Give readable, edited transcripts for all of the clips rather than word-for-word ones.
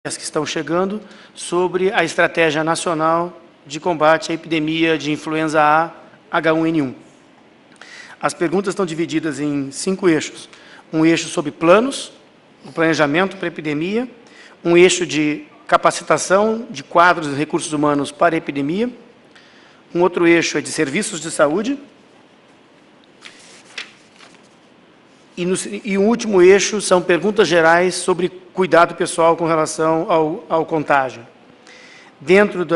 que estão chegando sobre a estratégia nacional de combate à epidemia de influenza A H1N1. As perguntas estão divididas em 5 eixos. Um eixo sobre planos, o planejamento para a epidemia, um eixo de capacitação de quadros e recursos humanos para a epidemia, um outro eixo é de serviços de saúde, e o último eixo são perguntas gerais sobre cuidado pessoal com relação ao contágio. Dentro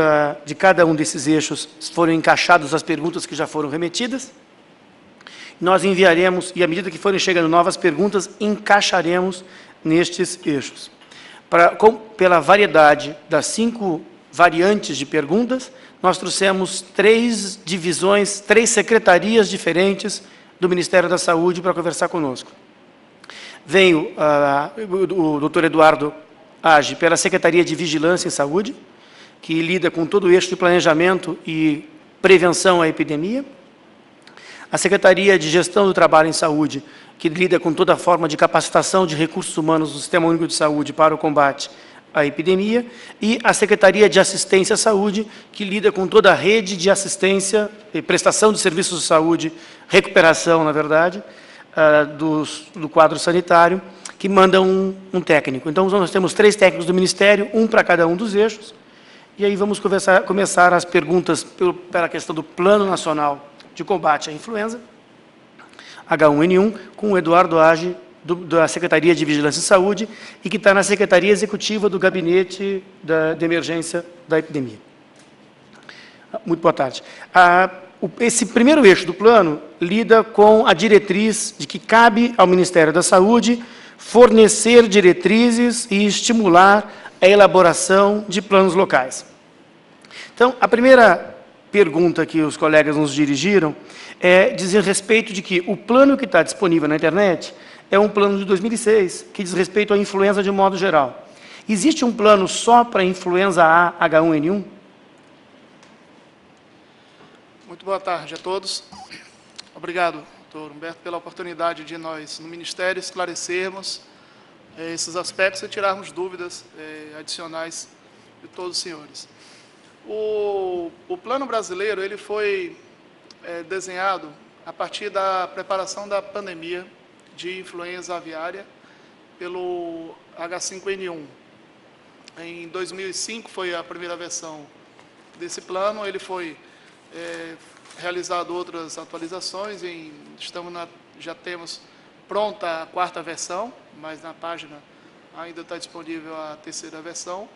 de cada um desses eixos foram encaixadas as perguntas que já foram remetidas. Nós enviaremos, e à medida que forem chegando novas perguntas, encaixaremos nestes eixos. Pela variedade das 5 variantes de perguntas, nós trouxemos 3 divisões, 3 secretarias diferentes do Ministério da Saúde para conversar conosco. Veio o doutor Eduardo age pela Secretaria de Vigilância em Saúde, que lida com todo o eixo de planejamento e prevenção à epidemia. A Secretaria de Gestão do Trabalho em Saúde, que lida com toda a forma de capacitação de recursos humanos do Sistema Único de Saúde para o combate à epidemia. E a Secretaria de Assistência à Saúde, que lida com toda a rede de assistência e prestação de serviços de saúde, recuperação, na verdade, do quadro sanitário, que manda um técnico. Então, nós temos 3 técnicos do Ministério, um para cada um dos eixos. E aí vamos começar as perguntas pela questão do Plano Nacional de Combate à Influenza H1N1, com o Eduardo Age, da Secretaria de Vigilância e Saúde, e que está na Secretaria Executiva do Gabinete de Emergência da Epidemia. Muito boa tarde. Esse primeiro eixo do plano lida com a diretriz de que cabe ao Ministério da Saúde fornecer diretrizes e estimular a elaboração de planos locais. Então, a primeira pergunta que os colegas nos dirigiram diz respeito de que o plano que está disponível na internet é um plano de 2006, que diz respeito à influenza de um modo geral. Existe um plano só para a influenza A H1N1? Muito boa tarde a todos. Obrigado, doutor Humberto, pela oportunidade de nós, no Ministério, esclarecermos esses aspectos e tirarmos dúvidas adicionais de todos os senhores. O plano brasileiro ele foi desenhado a partir da preparação da pandemia de influenza aviária pelo H5N1. Em 2005 foi a primeira versão desse plano, ele foi realizado outras atualizações, já temos pronta a 4ª versão, mas na página ainda está disponível a 3ª versão,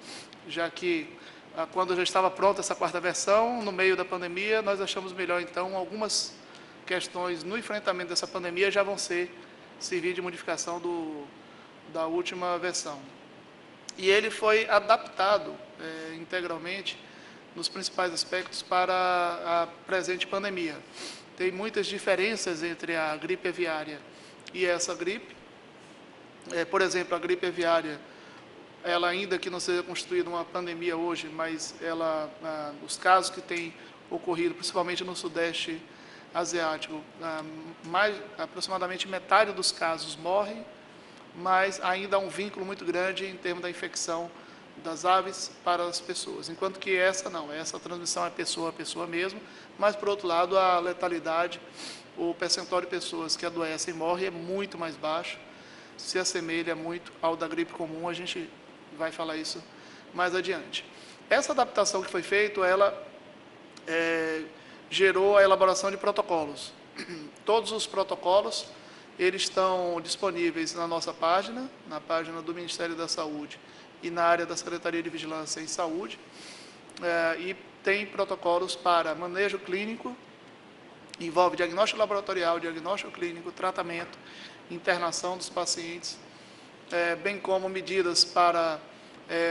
já que quando já estava pronta essa 4ª versão, no meio da pandemia, nós achamos melhor, então, algumas questões no enfrentamento dessa pandemia já vão servir de modificação da última versão. E ele foi adaptado integralmente nos principais aspectos para a presente pandemia. Tem muitas diferenças entre a gripe aviária e essa gripe. Por exemplo, a gripe aviária, ela ainda que não seja constituída uma pandemia hoje, mas os casos que têm ocorrido, principalmente no Sudeste Asiático, aproximadamente metade dos casos morrem, mas ainda há um vínculo muito grande em termos da infecção das aves para as pessoas, enquanto que essa não, essa transmissão é pessoa a pessoa mesmo, mas, por outro lado, a letalidade, o percentual de pessoas que adoecem e morrem é muito mais baixo, se assemelha muito ao da gripe comum, a gente vai falar isso mais adiante. Essa adaptação que foi feita, ela gerou a elaboração de protocolos. Todos os protocolos, eles estão disponíveis na nossa página, na página do Ministério da Saúde e na área da Secretaria de Vigilância em Saúde, e tem protocolos para manejo clínico, envolve diagnóstico laboratorial, diagnóstico clínico, tratamento, internação dos pacientes, bem como medidas para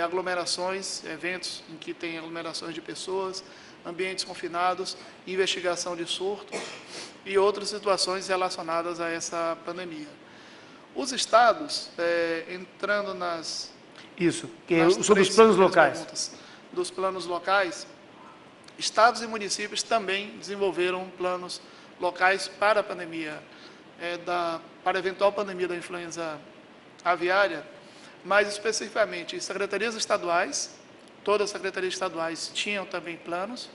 aglomerações, eventos em que tem aglomerações de pessoas, ambientes confinados, investigação de surto e outras situações relacionadas a essa pandemia. Os estados, entrando sobre os planos locais. Dos planos locais, estados e municípios também desenvolveram planos locais para a pandemia, para a eventual pandemia da influenza aviária, mais especificamente secretarias estaduais, todas as secretarias estaduais tinham também planos,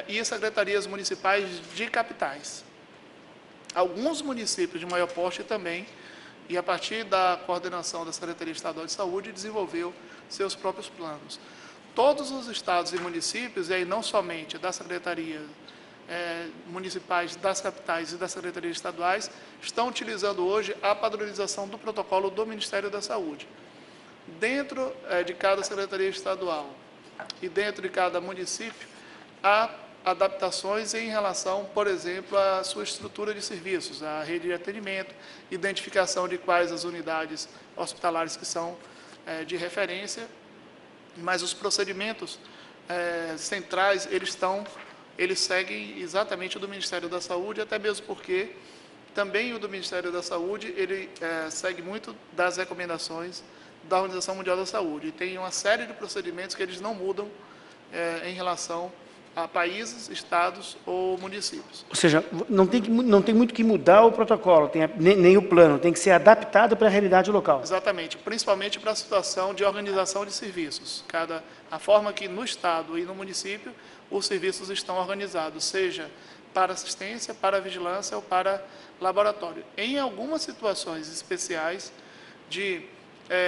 e secretarias municipais de capitais. Alguns municípios de maior porte também, e a partir da coordenação da Secretaria Estadual de Saúde, desenvolveu seus próprios planos. Todos os estados e municípios, e aí não somente da Secretaria municipais das capitais e das secretarias estaduais, estão utilizando hoje a padronização do protocolo do Ministério da Saúde. Dentro de cada secretaria estadual e dentro de cada município, há adaptações em relação, por exemplo, à sua estrutura de serviços, à rede de atendimento, identificação de quais as unidades hospitalares que são de referência, mas os procedimentos centrais, eles seguem exatamente o do Ministério da Saúde, até mesmo porque também o do Ministério da Saúde, ele segue muito das recomendações da Organização Mundial da Saúde. E tem uma série de procedimentos que eles não mudam em relação a países, estados ou municípios. Ou seja, não tem muito que mudar o protocolo, nem o plano, tem que ser adaptado para a realidade local. Exatamente, principalmente para a situação de organização de serviços. A forma que no estado e no município os serviços estão organizados, seja para assistência, para vigilância ou para laboratório. Em algumas situações especiais de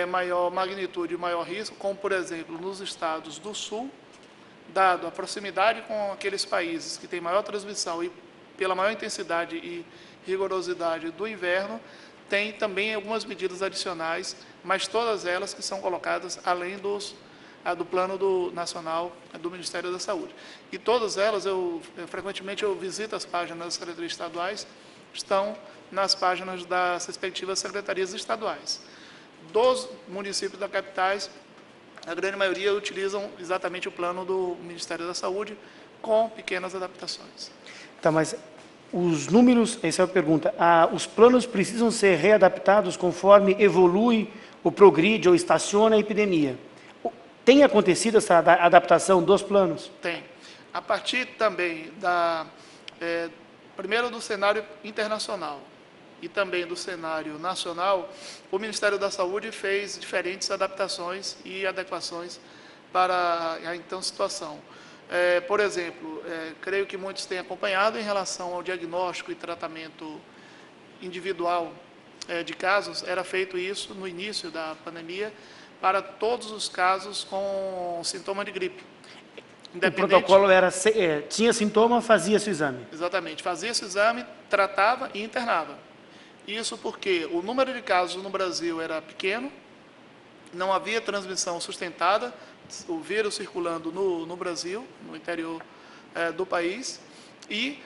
maior magnitude e maior risco, como por exemplo nos estados do sul, dado a proximidade com aqueles países que têm maior transmissão e pela maior intensidade e rigorosidade do inverno, tem também algumas medidas adicionais, mas todas elas que são colocadas além do plano nacional do Ministério da Saúde. E todas elas, frequentemente eu visito as páginas das secretarias estaduais, estão nas páginas das respectivas secretarias estaduais. Dos municípios da capitais, a grande maioria utilizam exatamente o plano do Ministério da Saúde, com pequenas adaptações. Tá, mas os números, essa é a pergunta, os planos precisam ser readaptados conforme evolui ou progride ou estaciona a epidemia. Tem acontecido essa adaptação dos planos? Tem. A partir também primeiro do cenário internacional e também do cenário nacional, o Ministério da Saúde fez diferentes adaptações e adequações para a então situação. Por exemplo, creio que muitos têm acompanhado em relação ao diagnóstico e tratamento individual de casos, era feito isso no início da pandemia para todos os casos com sintoma de gripe. O protocolo tinha sintoma, fazia-se o exame. Exatamente, fazia-se o exame, tratava e internava. Isso porque o número de casos no Brasil era pequeno, não havia transmissão sustentada, o vírus circulando no Brasil, no interior do país, e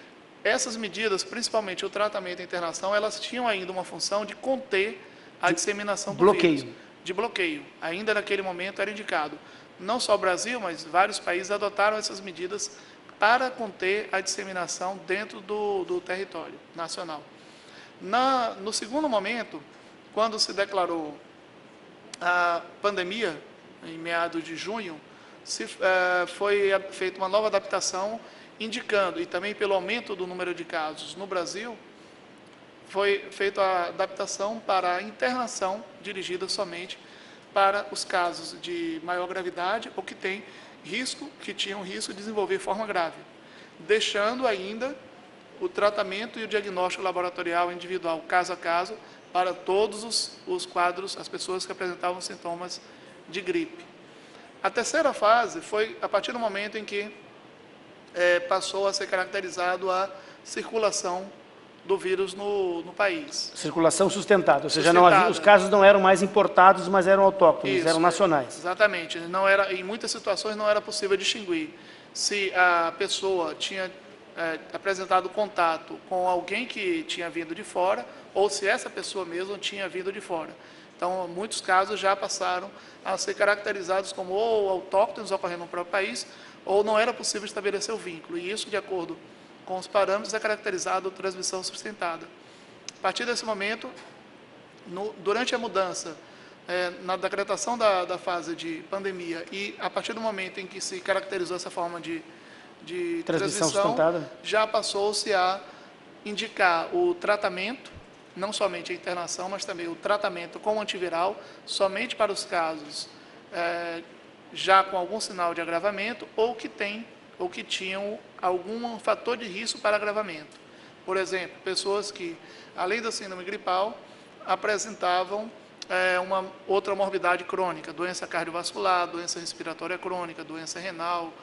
essas medidas, principalmente o tratamento e a internação, elas tinham ainda uma função de conter a disseminação do vírus. De bloqueio. Ainda naquele momento era indicado. Não só o Brasil, mas vários países adotaram essas medidas para conter a disseminação dentro do território nacional. No segundo momento, quando se declarou a pandemia, em meados de junho, foi feita uma nova adaptação, indicando, e também pelo aumento do número de casos no Brasil, foi feita a adaptação para a internação dirigida somente para os casos de maior gravidade ou que tinham risco de desenvolver forma grave, deixando ainda o tratamento e o diagnóstico laboratorial individual, caso a caso, para todos os quadros, as pessoas que apresentavam sintomas de gripe. A terceira fase foi a partir do momento em que passou a ser caracterizado a circulação do vírus no país. Circulação sustentada, ou seja, os casos não eram mais importados, mas eram autóctonos, eram nacionais. Exatamente. Em muitas situações não era possível distinguir se a pessoa tinha apresentado contato com alguém que tinha vindo de fora ou se essa pessoa mesma tinha vindo de fora. Então, muitos casos já passaram a ser caracterizados como ou autóctonos ocorrendo no próprio país ou não era possível estabelecer o vínculo. E isso, de acordo com os parâmetros, é caracterizado transmissão sustentada. A partir desse momento, durante a mudança, na decretação da fase de pandemia e a partir do momento em que se caracterizou essa forma de transmissão, já passou-se a indicar o tratamento não somente a internação, mas também o tratamento com antiviral, somente para os casos já com algum sinal de agravamento ou que tinham algum fator de risco para agravamento. Por exemplo, pessoas que, além da síndrome gripal, apresentavam uma outra morbidade crônica, doença cardiovascular, doença respiratória crônica, doença renal,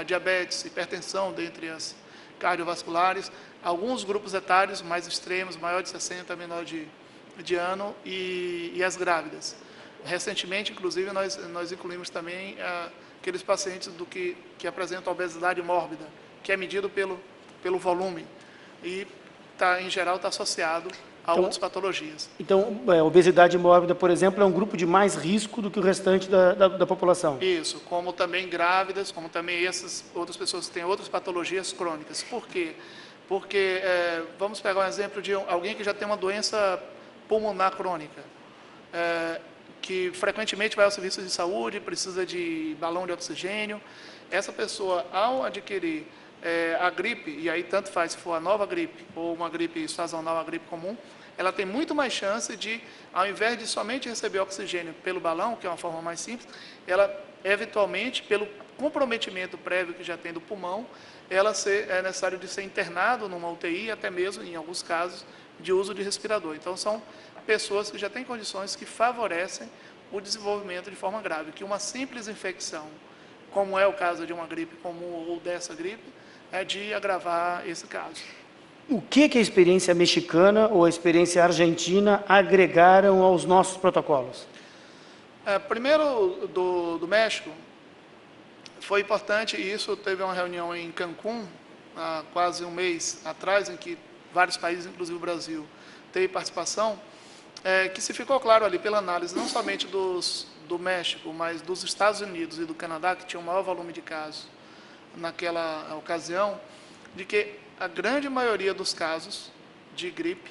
diabetes, hipertensão, dentre as cardiovasculares, alguns grupos etários mais extremos, maior de 60, menor de ano, e as grávidas. Recentemente, inclusive, nós incluímos também aqueles pacientes que apresentam obesidade mórbida, que é medido pelo volume, e em geral está associado a outras patologias. Então, obesidade mórbida, por exemplo, é um grupo de mais risco do que o restante da população. Isso, como também grávidas, como também essas outras pessoas que têm outras patologias crônicas. Por quê? Porque, vamos pegar um exemplo de alguém que já tem uma doença pulmonar crônica, que frequentemente vai ao serviço de saúde, precisa de balão de oxigênio. Essa pessoa, ao adquirir a gripe, e aí tanto faz se for a nova gripe ou uma gripe sazonal, a gripe comum, ela tem muito mais chance de, ao invés de somente receber oxigênio pelo balão, que é uma forma mais simples, ela, eventualmente, pelo comprometimento prévio que já tem do pulmão, é necessário de ser internado numa UTI, até mesmo, em alguns casos, de uso de respirador. Então, são pessoas que já têm condições que favorecem o desenvolvimento de forma grave, que uma simples infecção, como é o caso de uma gripe comum ou dessa gripe, é de agravar esse caso. O que a experiência mexicana ou a experiência argentina agregaram aos nossos protocolos? Primeiro, do México, foi importante, e isso teve uma reunião em Cancún, há quase um mês atrás, em que vários países, inclusive o Brasil, teve participação, que se ficou claro ali pela análise, não somente do México, mas dos Estados Unidos e do Canadá, que tinham o maior volume de casos naquela ocasião, de que a grande maioria dos casos de gripe,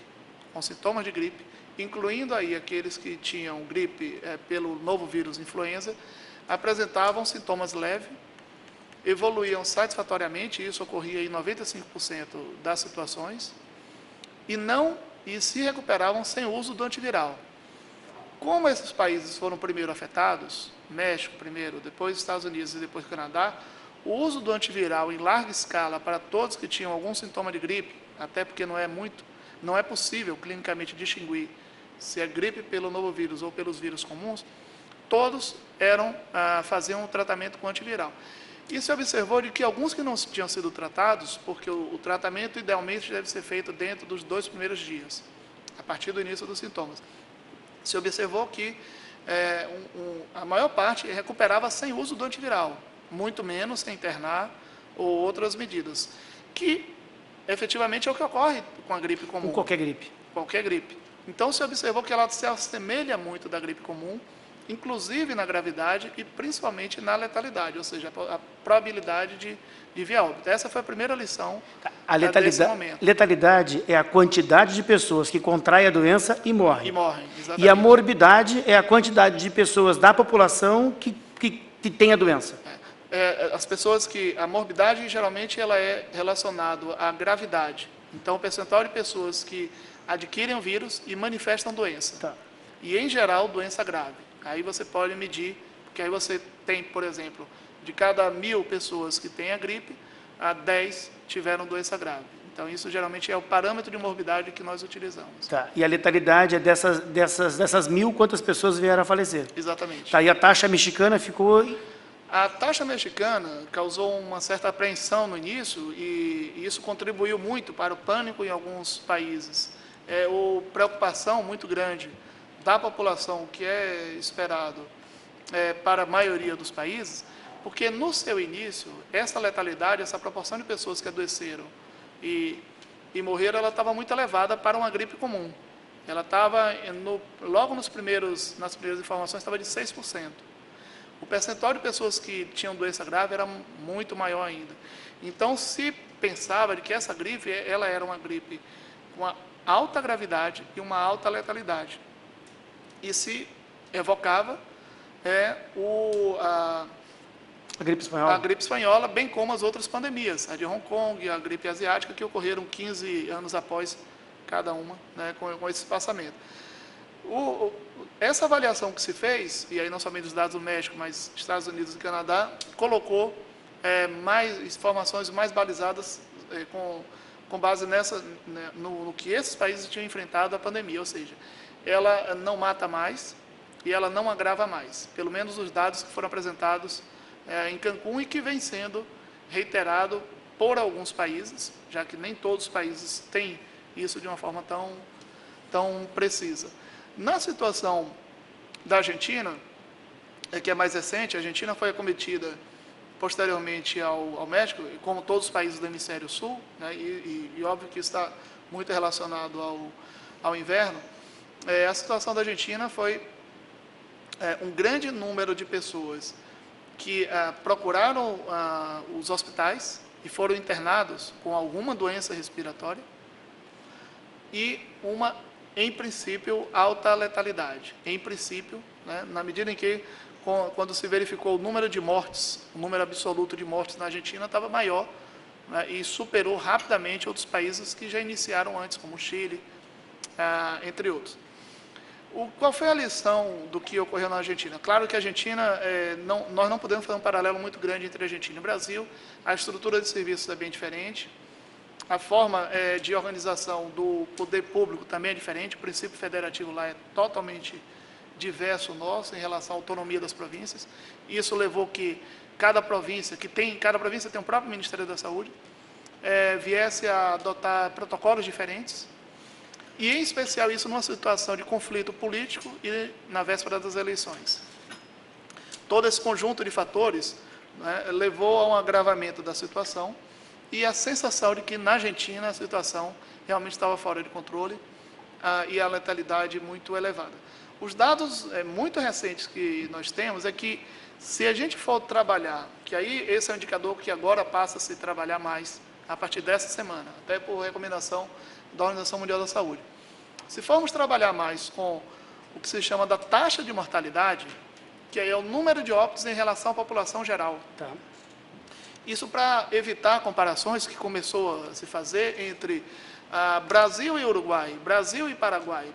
com sintomas de gripe, incluindo aí aqueles que tinham gripe pelo novo vírus influenza, apresentavam sintomas leves, evoluíam satisfatoriamente, isso ocorria em 95% das situações, e se recuperavam sem o uso do antiviral. Como esses países foram primeiro afetados, México primeiro, depois Estados Unidos e depois Canadá, o uso do antiviral em larga escala para todos que tinham algum sintoma de gripe, até porque não é possível clinicamente distinguir se é gripe pelo novo vírus ou pelos vírus comuns, todos faziam um tratamento com antiviral. E se observou de que alguns que não tinham sido tratados, porque o tratamento idealmente deve ser feito dentro dos 2 primeiros dias, a partir do início dos sintomas. Se observou que a maior parte recuperava sem uso do antiviral, muito menos sem internar ou outras medidas, que efetivamente é o que ocorre com a gripe comum. Com qualquer gripe. Qualquer gripe. Então se observou que ela se assemelha muito da gripe comum, inclusive na gravidade e principalmente na letalidade, ou seja, a probabilidade de vir a óbito. Essa foi a primeira lição desse momento. Letalidade é a quantidade de pessoas que contraem a doença e morrem. E morrem, exatamente. E a morbidade é a quantidade de pessoas da população que tem a doença. As pessoas a morbidade geralmente ela é relacionada à gravidade. Então, o percentual de pessoas que adquirem o vírus e manifestam doença. Tá. E, em geral, doença grave. Aí você pode medir, porque aí você tem, por exemplo, de cada 1000 pessoas que têm a gripe, 10 tiveram doença grave. Então, isso geralmente é o parâmetro de morbidade que nós utilizamos. Tá. E a letalidade é dessas 1000, quantas pessoas vieram a falecer? Exatamente. Tá. E a taxa mexicana ficou... A taxa mexicana causou uma certa apreensão no início e isso contribuiu muito para o pânico em alguns países. Preocupação muito grande da população, o que é esperado para a maioria dos países, porque no seu início, essa letalidade, essa proporção de pessoas que adoeceram e morreram, ela estava muito elevada para uma gripe comum. Ela estava, logo nas primeiras informações, estava de 6%. O percentual de pessoas que tinham doença grave era muito maior ainda. Então, se pensava de que essa gripe ela era uma gripe com uma alta gravidade e uma alta letalidade. E se evocava a gripe espanhola, bem como as outras pandemias, a de Hong Kong, a gripe asiática, que ocorreram 15 anos após cada uma, né, com esse espaçamento. Essa avaliação que se fez, e aí não somente dos dados do México, mas Estados Unidos e Canadá, colocou mais informações mais balizadas com base no que esses países tinham enfrentado a pandemia, ou seja, ela não mata mais e ela não agrava mais, pelo menos os dados que foram apresentados em Cancún e que vem sendo reiterado por alguns países, já que nem todos os países têm isso de uma forma tão precisa. Na situação da Argentina, que é mais recente, a Argentina foi acometida posteriormente ao México, como todos os países do hemisfério sul, né, e óbvio que isso está muito relacionado ao inverno. A situação da Argentina foi um grande número de pessoas que procuraram os hospitais e foram internados com alguma doença respiratória e em princípio, alta letalidade. Em princípio, né, na medida em que, quando se verificou o número de mortes, o número absoluto de mortes na Argentina estava maior, né, e superou rapidamente outros países que já iniciaram antes, como o Chile, entre outros. Qual foi a lição do que ocorreu na Argentina? Claro que a Argentina, nós não podemos fazer um paralelo muito grande entre a Argentina e o Brasil, a estrutura de serviços é bem diferente, a forma de organização do poder público também é diferente, o princípio federativo lá é totalmente diverso nosso em relação à autonomia das províncias. Isso levou que cada província tem um próprio Ministério da Saúde, viesse a adotar protocolos diferentes, e em especial isso numa situação de conflito político e na véspera das eleições. Todo esse conjunto de fatores, né, levou a um agravamento da situação, e a sensação de que na Argentina a situação realmente estava fora de controle e a letalidade muito elevada. Os dados muito recentes que nós temos é que, se a gente for trabalhar, que aí esse é um indicador que agora passa a se trabalhar mais a partir dessa semana, até por recomendação da Organização Mundial da Saúde. Se formos trabalhar mais com o que se chama da taxa de mortalidade, que aí é o número de óbitos em relação à população geral. Tá. Isso para evitar comparações que começou a se fazer entre Brasil e Uruguai, Brasil e Paraguai.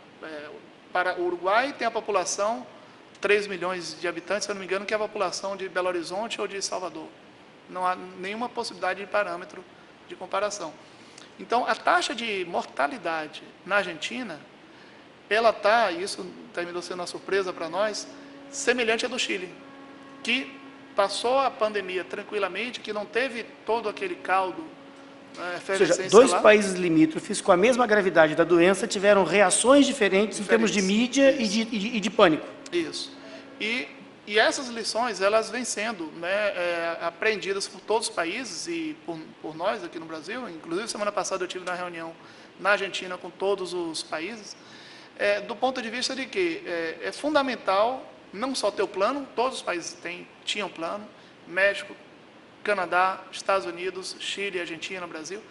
Para o Uruguai tem a população, 3 milhões de habitantes, se eu não me engano, que é a população de Belo Horizonte ou de Salvador. Não há nenhuma possibilidade de parâmetro de comparação. Então, a taxa de mortalidade na Argentina, ela está, isso terminou sendo uma surpresa para nós, semelhante à do Chile, que passou a pandemia tranquilamente, que não teve todo aquele caldo, ou seja, dois países limítrofes com a mesma gravidade da doença tiveram reações diferentes em termos de mídia e de pânico. Isso. E essas lições, elas vêm sendo, né, aprendidas por todos os países e por nós aqui no Brasil. Inclusive, semana passada eu estive na reunião na Argentina com todos os países, do ponto de vista de que é fundamental não só ter o plano, todos os países tinham plano, México, Canadá, Estados Unidos, Chile, Argentina, Brasil,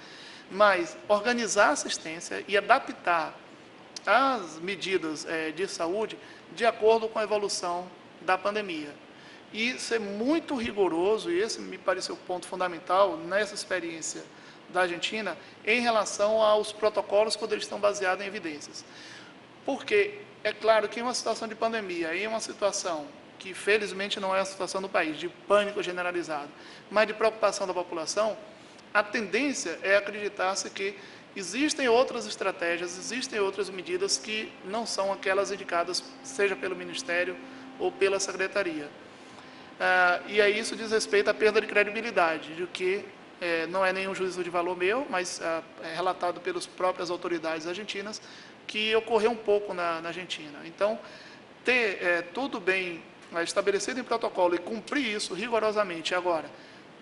mas organizar a assistência e adaptar as medidas de saúde de acordo com a evolução da pandemia. E ser muito rigoroso, e esse me pareceu o ponto fundamental nessa experiência da Argentina, em relação aos protocolos quando eles estão baseados em evidências. Porque é claro que em uma situação de pandemia, em uma situação que felizmente não é a situação do país, de pânico generalizado, mas de preocupação da população, a tendência é acreditar-se que existem outras estratégias, existem outras medidas que não são aquelas indicadas, seja pelo Ministério ou pela Secretaria. E aí isso diz respeito à perda de credibilidade, de que não é nenhum juízo de valor meu, mas é relatado pelas próprias autoridades argentinas, que ocorreu um pouco na Argentina. Então, ter tudo bem estabelecido em protocolo e cumprir isso rigorosamente agora,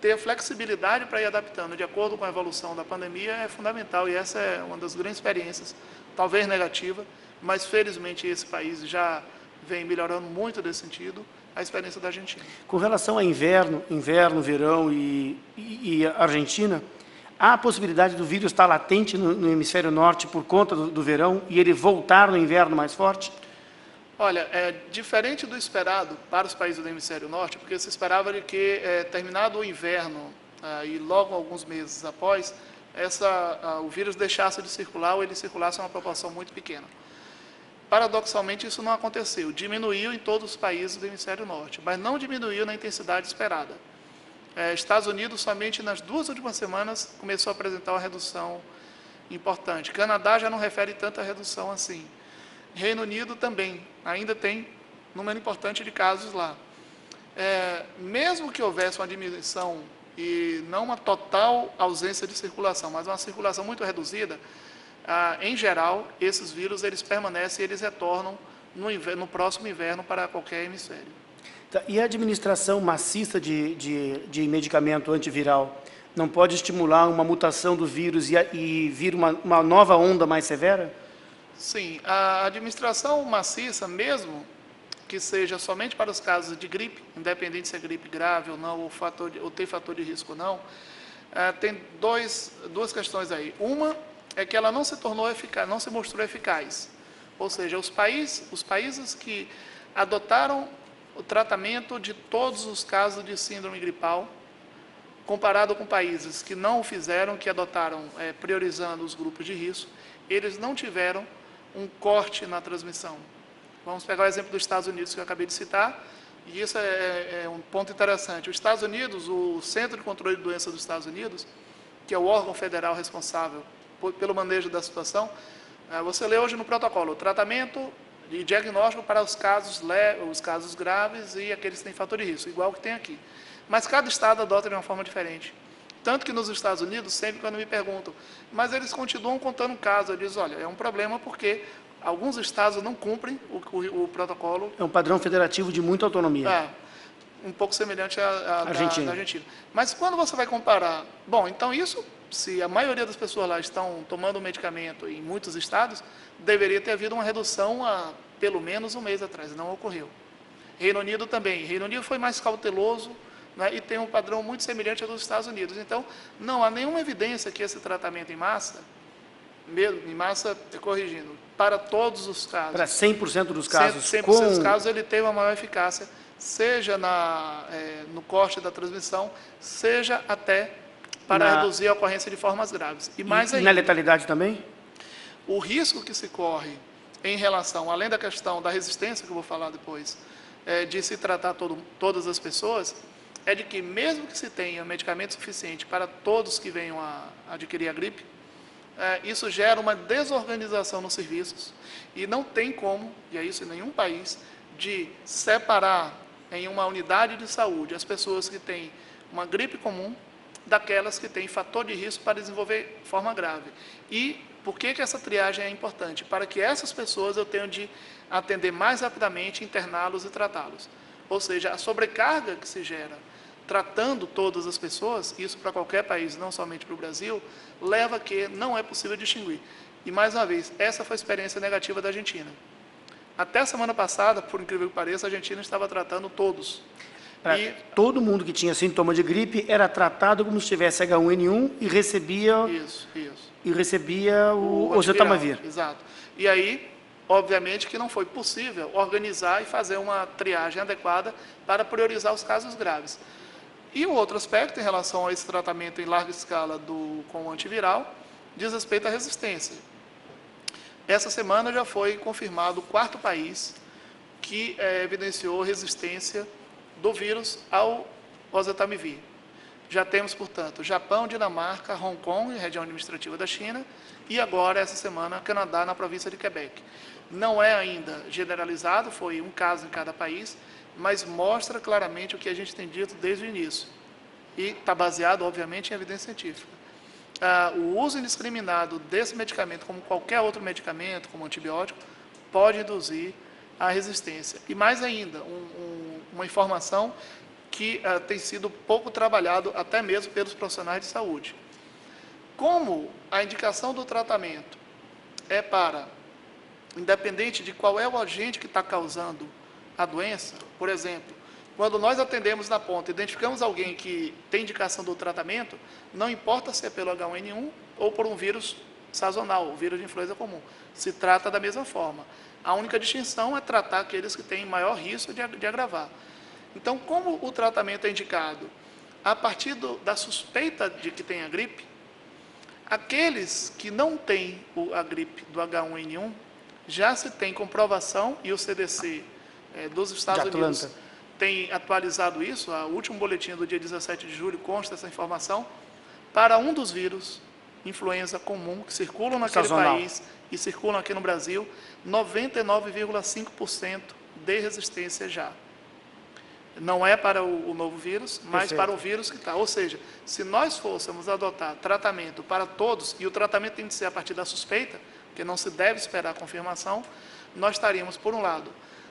ter flexibilidade para ir adaptando de acordo com a evolução da pandemia é fundamental, e essa é uma das grandes experiências, talvez negativa, mas felizmente esse país já vem melhorando muito nesse sentido, a experiência da Argentina. Com relação a inverno, verão e Argentina, há a possibilidade do vírus estar latente no hemisfério norte por conta do verão e ele voltar no inverno mais forte? Olha, é diferente do esperado para os países do hemisfério norte, porque se esperava de que, terminado o inverno, e logo alguns meses após, o vírus deixasse de circular ou ele circulasse em uma proporção muito pequena. Paradoxalmente, isso não aconteceu. Diminuiu em todos os países do hemisfério norte, mas não diminuiu na intensidade esperada. Estados Unidos, somente nas 2 últimas semanas, começou a apresentar uma redução importante. Canadá já não refere tanta redução assim. Reino Unido também, ainda tem número importante de casos lá. Mesmo que houvesse uma diminuição e não uma total ausência de circulação, mas uma circulação muito reduzida, em geral, esses vírus eles permanecem e eles retornam no próximo inverno para qualquer hemisfério. Tá, e a administração maciça de medicamento antiviral não pode estimular uma mutação do vírus e vir uma nova onda mais severa? Sim, a administração maciça, mesmo que seja somente para os casos de gripe, independente se é gripe grave ou não, ou tem fator de risco ou não, tem duas questões aí. Uma é que ela não se tornou eficaz, não se mostrou eficaz. Ou seja, os países que adotaram o tratamento de todos os casos de síndrome gripal, comparado com países que não o fizeram, que adotaram priorizando os grupos de risco, eles não tiveram um corte na transmissão. Vamos pegar o exemplo dos Estados Unidos, que eu acabei de citar, e isso é um ponto interessante. Os Estados Unidos, o Centro de Controle de Doenças dos Estados Unidos, que é o órgão federal responsável pelo manejo da situação, você lê hoje no protocolo, o tratamento e diagnóstico para os casos graves e aqueles que têm fator de risco, igual que tem aqui. Mas cada estado adota de uma forma diferente. Tanto que nos Estados Unidos, sempre quando me perguntam, mas eles continuam contando casos, eu digo, olha, é um problema porque alguns estados não cumprem o protocolo. É um padrão federativo de muita autonomia. Um pouco semelhante à da Argentina. Mas quando você vai comparar, bom, então isso, se a maioria das pessoas lá estão tomando o medicamento em muitos estados, deveria ter havido uma redução há pelo menos um mês atrás, não ocorreu. Reino Unido também. Reino Unido foi mais cauteloso, né, e tem um padrão muito semelhante ao dos Estados Unidos. Então, não há nenhuma evidência que esse tratamento em massa, corrigindo, para todos os casos. Para 100% dos casos. 100% dos casos ele teve uma maior eficácia, seja no corte da transmissão, seja até para reduzir a ocorrência de formas graves. E mais ainda, na letalidade também? O risco que se corre em relação, além da questão da resistência, que eu vou falar depois, de se tratar todas as pessoas, é de que mesmo que se tenha medicamento suficiente para todos que venham a adquirir a gripe, isso gera uma desorganização nos serviços e não tem como, e é isso em nenhum país, de separar em uma unidade de saúde as pessoas que têm uma gripe comum daquelas que têm fator de risco para desenvolver forma grave. E por que essa triagem é importante? Para que essas pessoas eu tenha de atender mais rapidamente, interná-los e tratá-los. Ou seja, a sobrecarga que se gera tratando todas as pessoas, isso para qualquer país, não somente para o Brasil, leva a que não é possível distinguir. E, mais uma vez, essa foi a experiência negativa da Argentina. Até a semana passada, por incrível que pareça, a Argentina estava tratando todos. Todo mundo que tinha sintoma de gripe era tratado como se tivesse H1N1 e recebia, E recebia o oseltamivir. Exato. E aí, obviamente que não foi possível organizar e fazer uma triagem adequada para priorizar os casos graves. E o outro aspecto em relação a esse tratamento em larga escala com o antiviral diz respeito à resistência. Essa semana já foi confirmado o 4º país que evidenciou resistência do vírus ao oseltamivir. Já temos, portanto, Japão, Dinamarca, Hong Kong, região administrativa da China, e agora, essa semana, Canadá, na província de Quebec. Não é ainda generalizado, foi um caso em cada país, mas mostra claramente o que a gente tem dito desde o início. E está baseado, obviamente, em evidência científica. O uso indiscriminado desse medicamento, como qualquer outro medicamento, como antibiótico, pode induzir a resistência. E mais ainda, uma informação que tem sido pouco trabalhado, até mesmo pelos profissionais de saúde. Como a indicação do tratamento é para, independente de qual é o agente que está causando a doença, por exemplo, quando nós atendemos na ponta, identificamos alguém que tem indicação do tratamento, não importa se é pelo H1N1 ou por um vírus sazonal, o vírus de influenza comum, se trata da mesma forma. A única distinção é tratar aqueles que têm maior risco de agravar. Então, como o tratamento é indicado a partir da suspeita de que tenha gripe, Aqueles que não têm a gripe do H1N1, já se tem comprovação, e o CDC dos Estados Unidos tem atualizado isso, o último boletim do dia 17 de julho consta essa informação, para um dos vírus, influenza comum, que circulam naquele país e circulam aqui no Brasil, 99,5% de resistência já. Não é para o novo vírus, mas para o vírus que está. Ou seja, se nós fôssemos adotar tratamento para todos, e o tratamento tem de ser a partir da suspeita, porque não se deve esperar a confirmação, nós estaríamos, por um lado,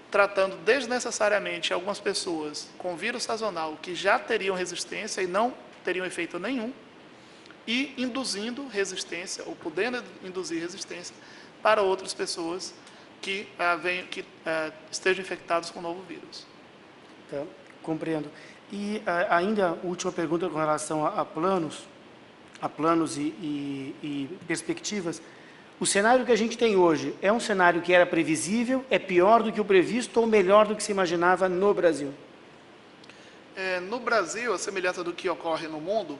tratando desnecessariamente algumas pessoas com vírus sazonal que já teriam resistência e não teriam efeito nenhum, e induzindo resistência, ou podendo induzir resistência, para outras pessoas que estejam infectadas com o novo vírus. Tá, compreendo. E ainda, última pergunta com relação a planos e perspectivas. O cenário que a gente tem hoje é um cenário que era previsível, é pior do que o previsto ou melhor do que se imaginava no Brasil? No Brasil, a semelhança do que ocorre no mundo,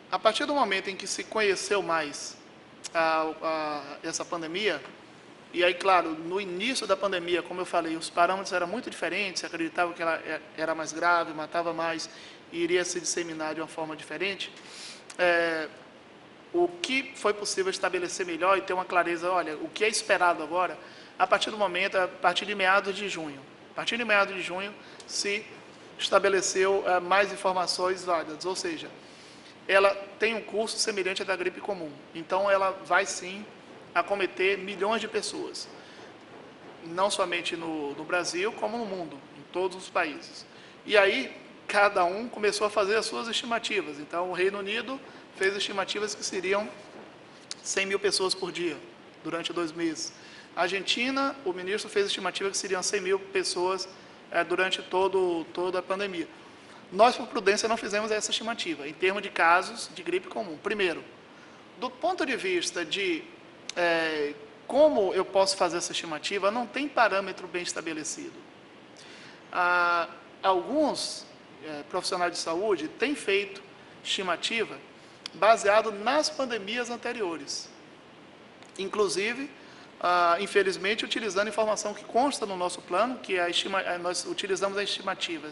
a partir do momento em que se conheceu mais essa pandemia, e aí, claro, no início da pandemia, como eu falei, os parâmetros eram muito diferentes, se acreditava que ela era mais grave, matava mais e iria se disseminar de uma forma diferente. O que foi possível estabelecer melhor e ter uma clareza, olha, o que é esperado agora, a partir de meados de junho. A partir de meados de junho se estabeleceu mais informações válidas, ou seja, ela tem um curso semelhante à da gripe comum. Então, ela vai sim acometer milhões de pessoas, não somente no Brasil, como no mundo, em todos os países. E aí, cada um começou a fazer as suas estimativas. Então, o Reino Unido fez estimativas que seriam 100 mil pessoas por dia, durante 2 meses. A Argentina, o ministro fez estimativa que seriam 100 mil pessoas durante toda a pandemia. Nós, por prudência, não fizemos essa estimativa, em termos de casos de gripe comum. Primeiro, do ponto de vista de como eu posso fazer essa estimativa, não tem parâmetro bem estabelecido. Alguns profissionais de saúde têm feito estimativa baseado nas pandemias anteriores. Inclusive, infelizmente, utilizando informação que consta no nosso plano, que nós utilizamos a estimativa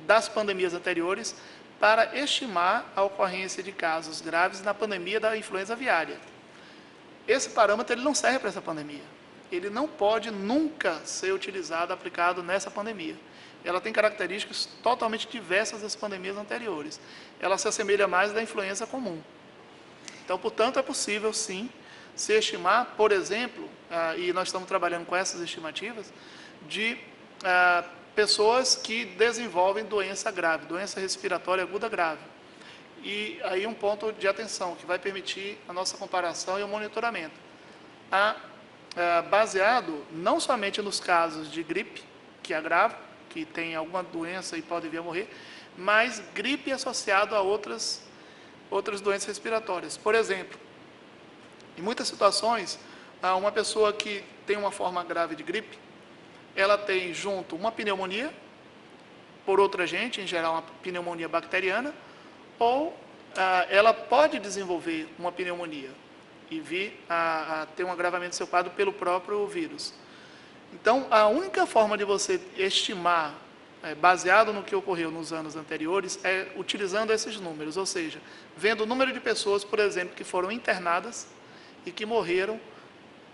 das pandemias anteriores para estimar a ocorrência de casos graves na pandemia da influenza aviária. Esse parâmetro ele não serve para essa pandemia. Ele não pode nunca ser utilizado, aplicado nessa pandemia. Ela tem características totalmente diversas das pandemias anteriores. Ela se assemelha mais da influenza comum. Então, portanto, é possível, sim, se estimar, por exemplo, e nós estamos trabalhando com essas estimativas, de pessoas que desenvolvem doença grave, doença respiratória aguda grave. E aí um ponto de atenção, que vai permitir a nossa comparação e o monitoramento. Baseado não somente nos casos de gripe, que é grave, que tem alguma doença e pode vir a morrer, mas gripe associado a outras doenças respiratórias. Por exemplo, em muitas situações, uma pessoa que tem uma forma grave de gripe, ela tem junto uma pneumonia, por outro agente, em geral uma pneumonia bacteriana, ou ela pode desenvolver uma pneumonia e vir a ter um agravamento do seu quadro pelo próprio vírus. Então, a única forma de você estimar, baseado no que ocorreu nos anos anteriores, é utilizando esses números, ou seja, vendo o número de pessoas, por exemplo, que foram internadas e que morreram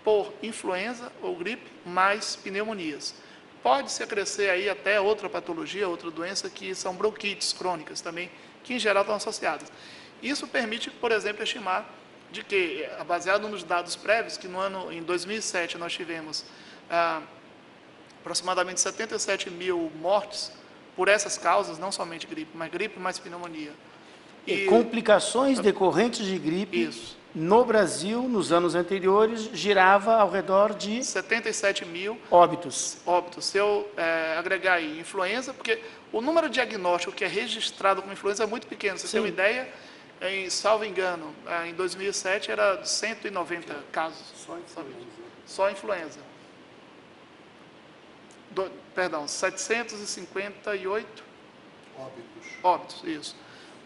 por influenza ou gripe, mais pneumonias. Pode-se acrescer aí até outra patologia, outra doença, que são bronquites crônicas também, que em geral estão associadas. Isso permite, por exemplo, estimar de que, baseado nos dados prévios, que em 2007 nós tivemos aproximadamente 77 mil mortes por essas causas, não somente gripe, mais pneumonia. E complicações decorrentes de gripe, isso, no Brasil, nos anos anteriores, girava ao redor de 77 mil óbitos. Se eu agregar aí influenza, porque o número de diagnóstico que é registrado como influenza é muito pequeno. Você tem uma ideia, salvo engano, em 2007 era 190 casos. Só influenza. Perdão, 758 óbitos, isso.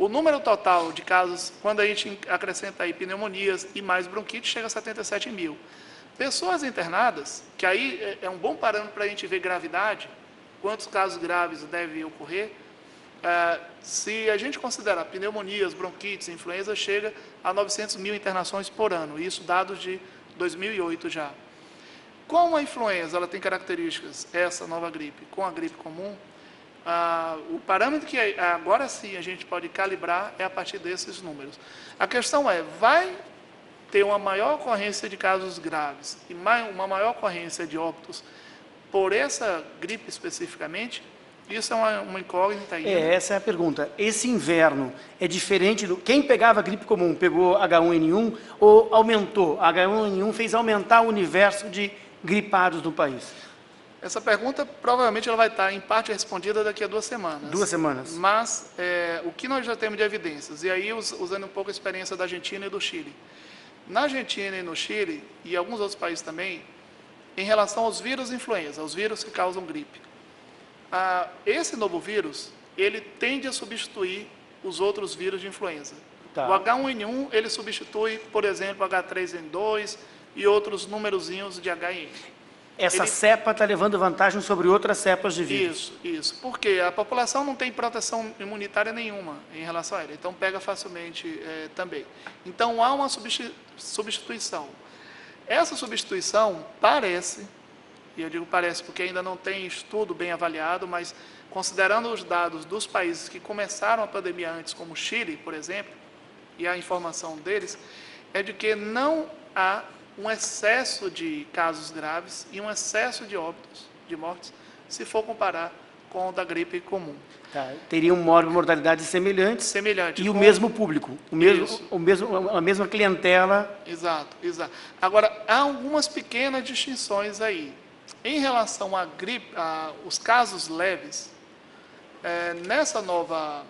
O número total de casos, quando a gente acrescenta aí pneumonias e mais bronquite, chega a 77 mil. Pessoas internadas, que aí é um bom parâmetro para a gente ver gravidade, quantos casos graves devem ocorrer. Se a gente considerar pneumonias, bronquites, influenza, chega a 900 mil internações por ano, isso dados de 2008 já. Como a influenza ela tem características, essa nova gripe, com a gripe comum, o parâmetro que agora sim a gente pode calibrar é a partir desses números. A questão é, vai ter uma maior ocorrência de casos graves e uma maior ocorrência de óbitos por essa gripe especificamente? Isso é uma incógnita ainda. Essa é a pergunta. Esse inverno é diferente do... Quem pegava gripe comum pegou H1N1 ou aumentou? H1N1 fez aumentar o universo de gripados no país? Essa pergunta, provavelmente, ela vai estar, em parte, respondida daqui a 2 semanas. 2 semanas. Mas, o que nós já temos de evidências, e aí usando um pouco a experiência da Argentina e do Chile. Na Argentina e no Chile, e alguns outros países também, em relação aos vírus influenza, os vírus que causam gripe, esse novo vírus, ele tende a substituir os outros vírus de influenza. Tá. O H1N1, ele substitui, por exemplo, H3N2 e outros numerozinhos de HN. Essa cepa está levando vantagem sobre outras cepas de vírus. Isso. Porque a população não tem proteção imunitária nenhuma em relação a ela, então pega facilmente também. Então, há uma substituição. Essa substituição parece, e eu digo parece porque ainda não tem estudo bem avaliado, mas considerando os dados dos países que começaram a pandemia antes, como o Chile, por exemplo, e a informação deles, é de que não há um excesso de casos graves e um excesso de óbitos, de mortes, se for comparar com o da gripe comum. Tá. Teriam mortalidades semelhantes. Semelhante. E o mesmo público, a mesma clientela. Exato. Agora, há algumas pequenas distinções aí. Em relação à gripe, os casos leves, nessa nova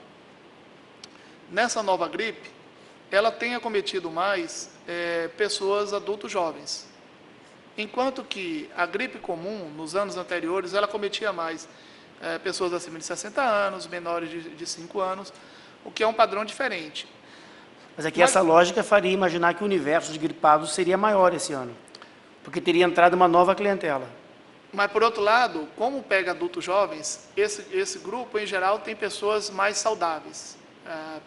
gripe, ela tem acometido mais pessoas adultos jovens. Enquanto que a gripe comum, nos anos anteriores, ela acometia mais pessoas acima de 60 anos, menores de 5 anos, o que é um padrão diferente. Mas aqui essa lógica faria imaginar que o universo de gripados seria maior esse ano, porque teria entrado uma nova clientela. Mas, por outro lado, como pega adultos jovens, esse grupo, em geral, tem pessoas mais saudáveis.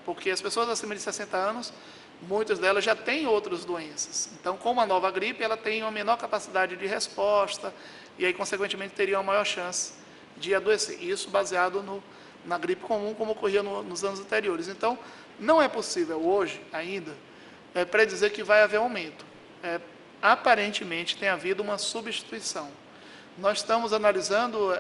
Porque as pessoas acima de 60 anos, muitas delas já têm outras doenças. Então, como a nova gripe, ela tem uma menor capacidade de resposta e aí, consequentemente, teria uma maior chance de adoecer. Isso baseado na gripe comum, como ocorria nos anos anteriores. Então, não é possível hoje, ainda, predizer que vai haver aumento. Aparentemente, tem havido uma substituição. Nós estamos analisando,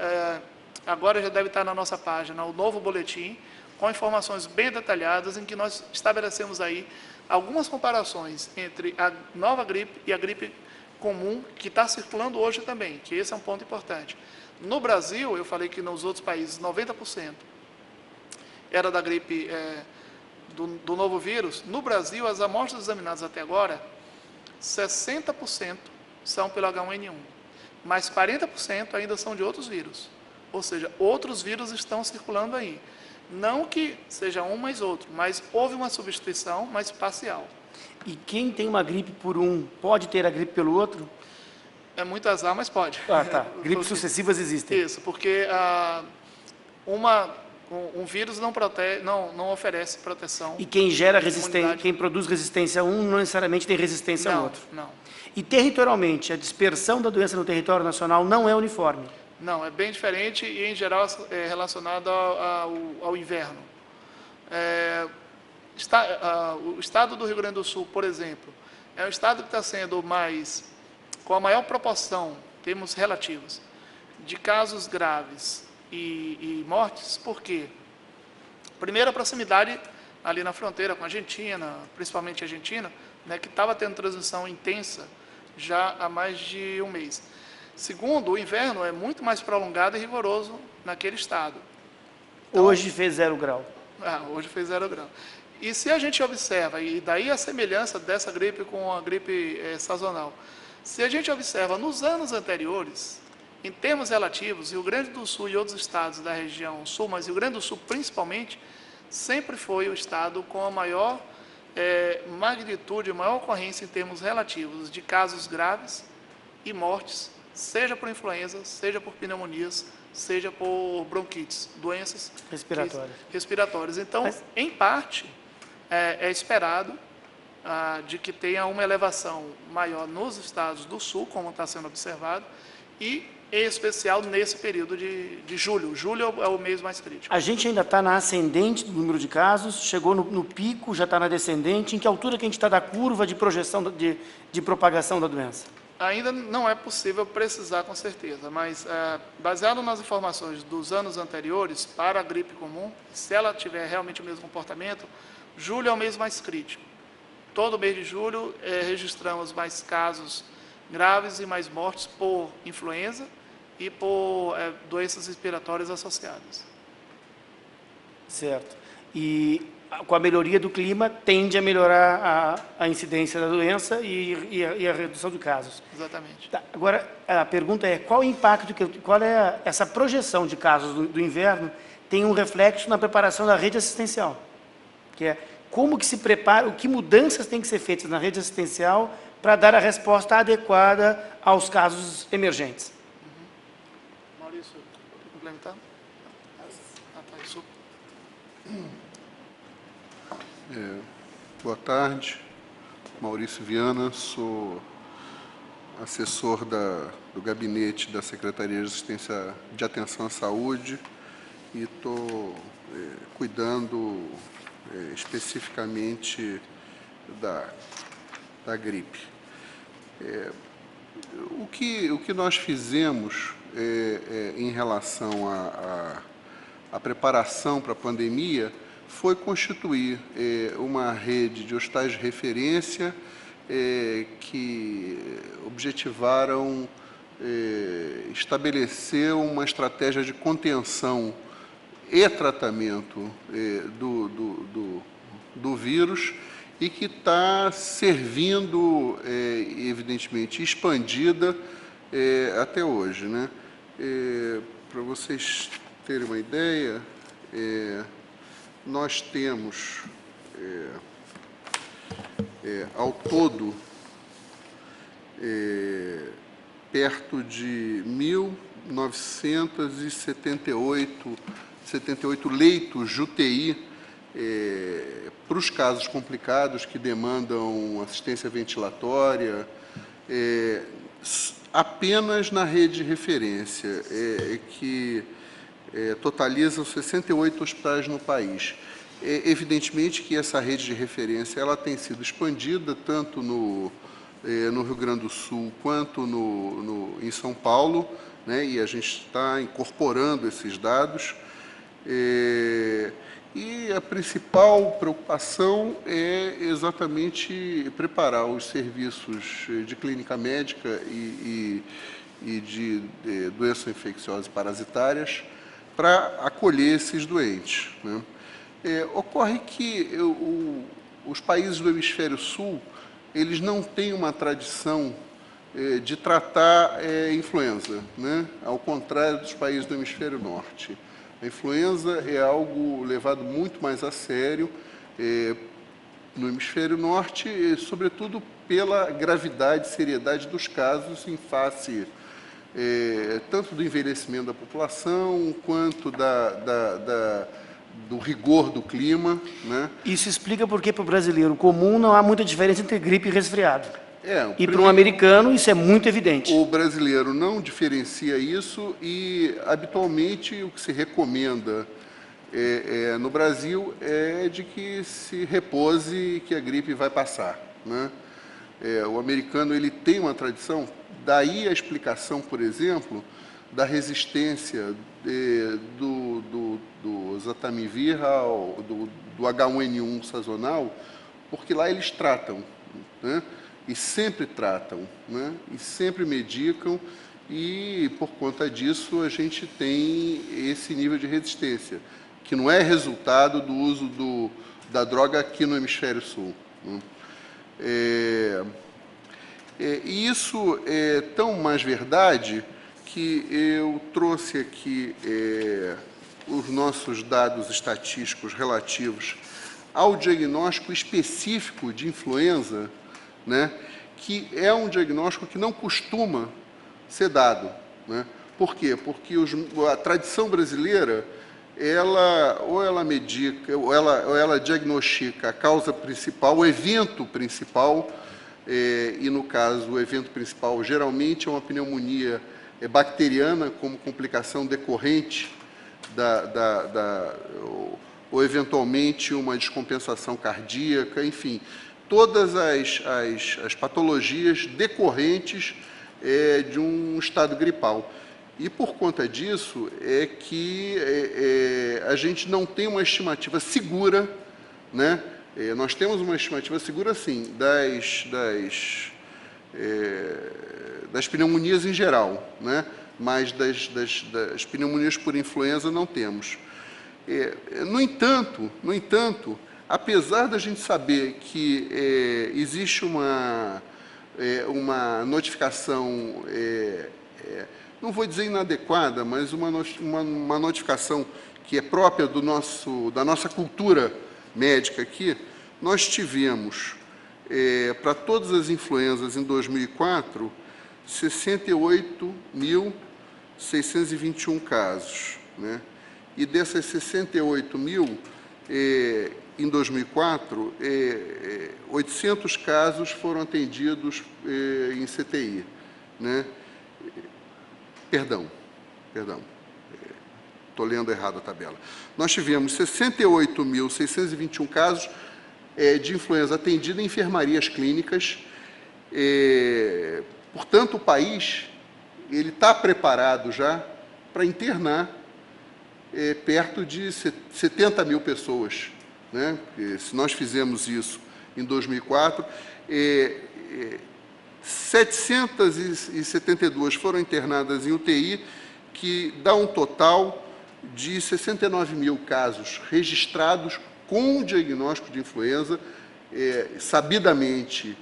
agora já deve estar na nossa página, o novo boletim, com informações bem detalhadas, em que nós estabelecemos aí algumas comparações entre a nova gripe e a gripe comum, que está circulando hoje também, que esse é um ponto importante. No Brasil, eu falei que nos outros países, 90% era da gripe do novo vírus. No Brasil, as amostras examinadas até agora, 60% são pelo H1N1. Mas 40% ainda são de outros vírus. Ou seja, outros vírus estão circulando aí. Não que seja um mais outro, mas houve uma substituição, mas parcial. E quem tem uma gripe por um pode ter a gripe pelo outro? É muito azar, mas pode. Tá. Gripes sucessivas existem. Isso, porque um vírus não oferece proteção. E quem gera resistência, quem produz resistência a um, não necessariamente tem resistência ao outro. Não. E territorialmente, a dispersão da doença no território nacional não é uniforme? Não, é bem diferente e, em geral, é relacionado ao inverno. O estado do Rio Grande do Sul, por exemplo, é o estado que está sendo com a maior proporção, termos relativos, de casos graves e mortes. Por quê? Primeiro, a proximidade ali na fronteira com a Argentina, principalmente a Argentina, que estava tendo transmissão intensa já há mais de um mês. Segundo, o inverno é muito mais prolongado e rigoroso naquele estado. Então, hoje fez 0 grau. Hoje fez 0 grau. E se a gente observa, e daí a semelhança dessa gripe com a gripe sazonal, se a gente observa nos anos anteriores, em termos relativos, Rio Grande do Sul e outros estados da região sul, mas Rio Grande do Sul principalmente, sempre foi o estado com a maior magnitude, a maior ocorrência em termos relativos de casos graves e mortes, seja por influenza, seja por pneumonias, seja por bronquites, doenças respiratórias. Então, em parte, é esperado de que tenha uma elevação maior nos estados do sul, como está sendo observado, e em especial nesse período de julho. Julho é o mês mais crítico. A gente ainda está na ascendente do número de casos, chegou no pico, já está na descendente. Em que altura que a gente está da curva de projeção de propagação da doença? Ainda não é possível precisar com certeza, mas baseado nas informações dos anos anteriores, para a gripe comum, se ela tiver realmente o mesmo comportamento, julho é o mês mais crítico. Todo mês de julho registramos mais casos graves e mais mortes por influenza e por doenças respiratórias associadas. Certo. E com a melhoria do clima, tende a melhorar a incidência da doença e a redução de casos. Exatamente. Tá. Agora, a pergunta é, qual o impacto, essa projeção de casos do inverno tem um reflexo na preparação da rede assistencial? Que é, como que se prepara, que mudanças têm que ser feitas na rede assistencial para dar a resposta adequada aos casos emergentes? Maurício, quer complementar? Tá, isso. Boa tarde, Maurício Viana, sou assessor do gabinete da Secretaria de Assistência de Atenção à Saúde e estou cuidando especificamente da gripe. O que nós fizemos em relação à preparação para a pandemia foi constituir uma rede de hospitais de referência que objetivaram estabelecer uma estratégia de contenção e tratamento do vírus e que está servindo, evidentemente, expandida até hoje, né? Para vocês terem uma ideia, nós temos, ao todo, perto de 1.978 leitos de UTI para os casos complicados que demandam assistência ventilatória, apenas na rede de referência, que totalizam 68 hospitais no país. Evidentemente que essa rede de referência ela tem sido expandida tanto no Rio Grande do Sul quanto em São Paulo, né, e a gente está incorporando esses dados. E a principal preocupação é exatamente preparar os serviços de clínica médica e de doenças infecciosas e parasitárias para acolher esses doentes, né? Ocorre que os países do hemisfério sul, eles não têm uma tradição de tratar influenza, né? Ao contrário dos países do hemisfério norte. A influenza é algo levado muito mais a sério no hemisfério norte, sobretudo pela gravidade e seriedade dos casos em face tanto do envelhecimento da população, quanto do rigor do clima, né? Isso explica porque para o brasileiro comum não há muita diferença entre gripe e resfriado. E para um americano isso é muito evidente. O brasileiro não diferencia isso e, habitualmente, o que se recomenda no Brasil é de que se repose e que a gripe vai passar, né? O americano ele tem uma tradição, daí a explicação, por exemplo, da resistência do Zatamivir, do H1N1 sazonal, porque lá eles tratam, né? E sempre tratam, né? E sempre medicam, e por conta disso a gente tem esse nível de resistência, que não é resultado do uso da droga aqui no hemisfério sul, né? E isso é tão mais verdade que eu trouxe aqui os nossos dados estatísticos relativos ao diagnóstico específico de influenza, né, que é um diagnóstico que não costuma ser dado, né? Por quê? Porque a tradição brasileira, ela medica, ou ela diagnostica a causa principal, o evento principal, e no caso, o evento principal geralmente é uma pneumonia bacteriana, como complicação decorrente ou eventualmente uma descompensação cardíaca, enfim, todas as patologias decorrentes de um estado gripal. E, por conta disso, é que a gente não tem uma estimativa segura, né? Nós temos uma estimativa segura, sim, das pneumonias em geral, né? Mas das pneumonias por influenza não temos. No entanto, apesar da gente saber que existe uma notificação, não vou dizer inadequada, mas uma notificação que é própria da nossa cultura médica aqui, nós tivemos, para todas as influenzas em 2004, 68.621 casos, né? E dessas 68.000, em 2004, 800 casos foram atendidos em CTI, né? Perdão, estou lendo errado a tabela. Nós tivemos 68.621 casos de influenza atendida em enfermarias clínicas. Portanto, o país ele está preparado já para internar perto de 70 mil pessoas, né? Se nós fizemos isso em 2004, 772 foram internadas em UTI, que dá um total de 69 mil casos registrados com o diagnóstico de influenza, sabidamente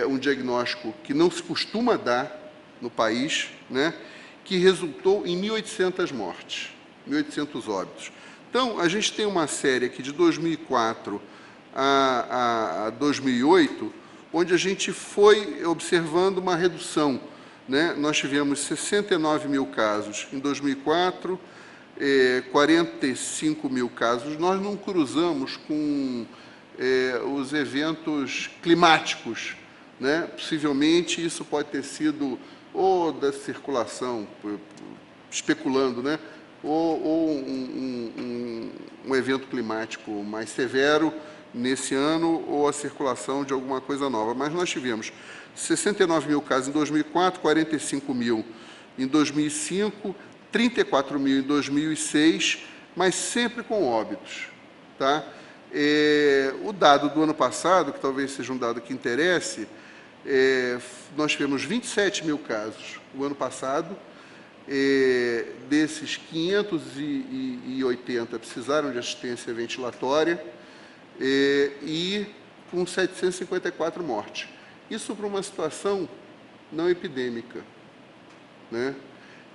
um diagnóstico que não se costuma dar no país, né, que resultou em 1.800 mortes, 1.800 óbitos. Então, a gente tem uma série aqui de 2004 a 2008, onde a gente foi observando uma redução, né? Nós tivemos 69 mil casos em 2004, 45 mil casos. Nós não cruzamos com os eventos climáticos, né? Possivelmente isso pode ter sido ou da circulação, especulando, né? Ou um evento climático mais severo nesse ano, ou a circulação de alguma coisa nova. Mas nós tivemos 69 mil casos em 2004, 45 mil em 2005, 34 mil em 2006, mas sempre com óbitos, tá? O dado do ano passado, que talvez seja um dado que interesse, nós tivemos 27 mil casos o ano passado, desses 580 precisaram de assistência ventilatória, e com 754 mortes. Isso para uma situação não epidêmica, né?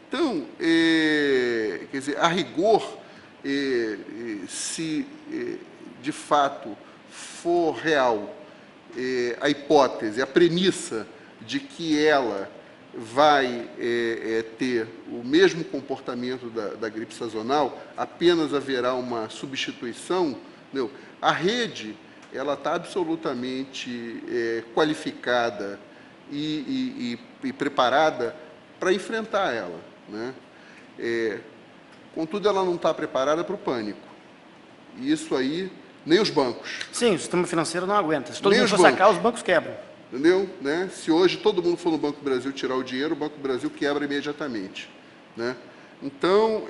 Então, quer dizer, a rigor, se de fato for real a hipótese, a premissa de que ela vai ter o mesmo comportamento da gripe sazonal, apenas haverá uma substituição, não. A rede ela está absolutamente qualificada e preparada para enfrentar ela, né? Contudo, ela não está preparada para o pânico. E isso aí, nem os bancos. Sim, o sistema financeiro não aguenta. Se todo Nem mundo os for sacar, os bancos quebram. Entendeu? Né? Se hoje todo mundo for no Banco do Brasil tirar o dinheiro, o Banco do Brasil quebra imediatamente, né? Então,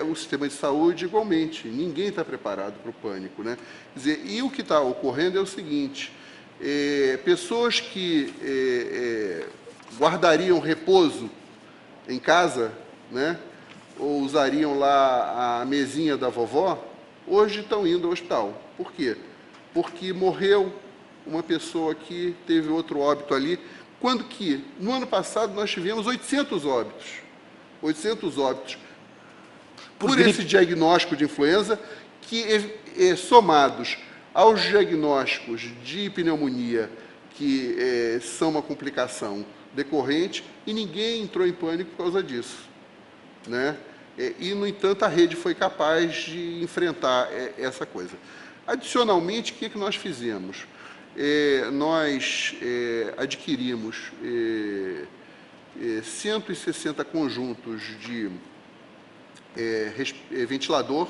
o sistema de saúde, igualmente, ninguém está preparado para o pânico, né? Quer dizer, e o que está ocorrendo é o seguinte, pessoas que guardariam repouso em casa, né, ou usariam lá a mesinha da vovó, hoje estão indo ao hospital. Por quê? Porque morreu uma pessoa que teve outro óbito ali, quando que, no ano passado, nós tivemos 800 óbitos. 800 óbitos. por esse diagnóstico de influenza, que somados aos diagnósticos de pneumonia, que são uma complicação decorrente, e ninguém entrou em pânico por causa disso, né? E, no entanto, a rede foi capaz de enfrentar essa coisa. Adicionalmente, o que nós fizemos? Nós adquirimos 160 conjuntos de ventilador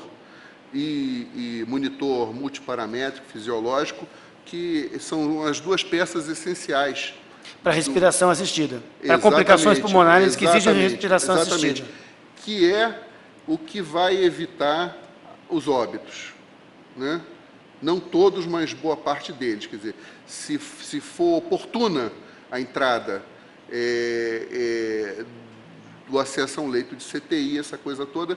e monitor multiparamétrico fisiológico, que são as duas peças essenciais para respiração assistida, para complicações pulmonares que exigem respiração assistida. Que é o que vai evitar os óbitos, né? Não todos, mas boa parte deles. Quer dizer, se for oportuna a entrada do acesso a um leito de CTI, essa coisa toda,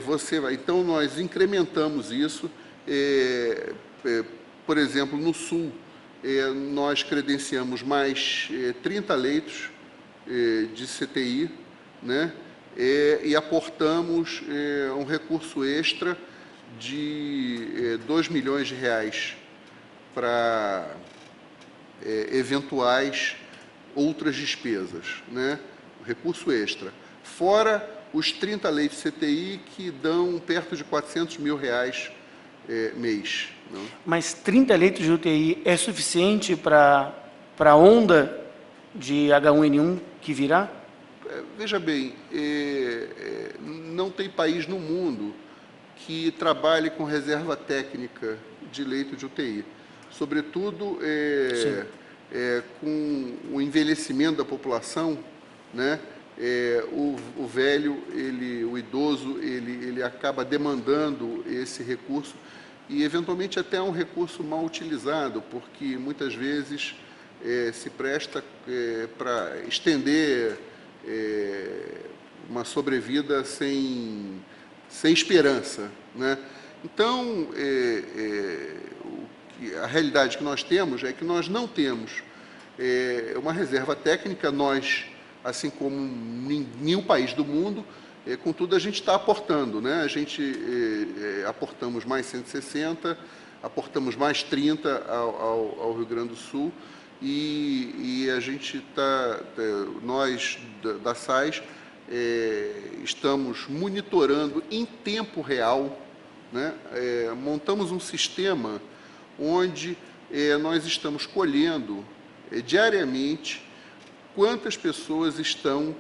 você vai. Então, nós incrementamos isso. Por exemplo, no Sul, nós credenciamos mais 30 leitos de CTI, né? E aportamos um recurso extra de 2 milhões de reais para eventuais outras despesas, né? Recurso extra. Fora os 30 leitos CTI que dão perto de 400 mil reais mês. Não? Mas 30 leitos de UTI é suficiente para a onda de H1N1 que virá? Veja bem, não tem país no mundo que trabalhe com reserva técnica de leito de UTI. Sobretudo com o envelhecimento da população, né? O velho, o idoso, ele acaba demandando esse recurso e, eventualmente, até um recurso mal utilizado, porque muitas vezes se presta para estender uma sobrevida sem esperança, né? Então, a realidade que nós temos é que nós não temos uma reserva técnica, nós, assim como nenhum país do mundo, contudo, a gente está aportando, né? A gente aportamos mais 160, aportamos mais 30 ao Rio Grande do Sul, e a gente está, nós da SAIS, estamos monitorando em tempo real, né? Montamos um sistema onde nós estamos colhendo diariamente quantas pessoas estão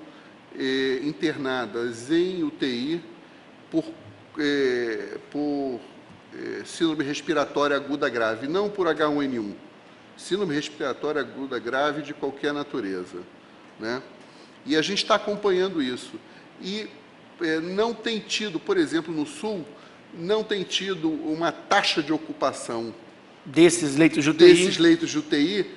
internadas em UTI por síndrome respiratória aguda grave, não por H1N1, síndrome respiratória aguda grave de qualquer natureza, né? E a gente está acompanhando isso. E não tem tido, por exemplo, no Sul, não tem tido uma taxa de ocupação desses leitos de UTI,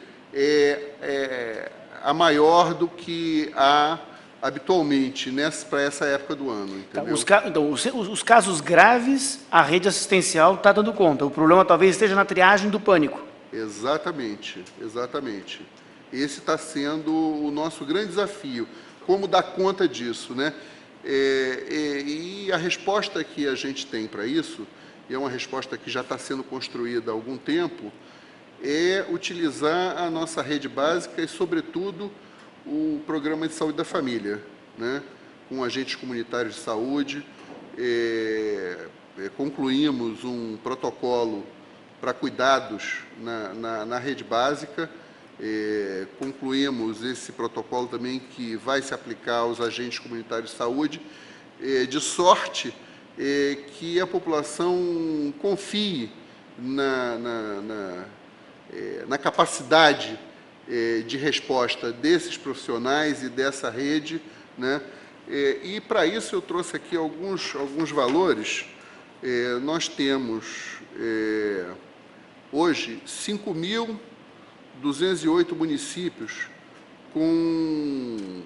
a maior do que há habitualmente para essa época do ano. Entendeu? Então, os casos graves, a rede assistencial está dando conta. O problema talvez esteja na triagem do pânico. Exatamente, exatamente. Esse está sendo o nosso grande desafio, como dar conta disso, né? E a resposta que a gente tem para isso, e é uma resposta que já está sendo construída há algum tempo, é utilizar a nossa rede básica e, sobretudo, o Programa de Saúde da Família, né? Com agentes comunitários de saúde. Concluímos um protocolo para cuidados na rede básica. Concluímos esse protocolo também que vai se aplicar aos agentes comunitários de saúde, de sorte que a população confie na capacidade de resposta desses profissionais e dessa rede, né? E para isso eu trouxe aqui alguns valores. Nós temos hoje 5.208 municípios com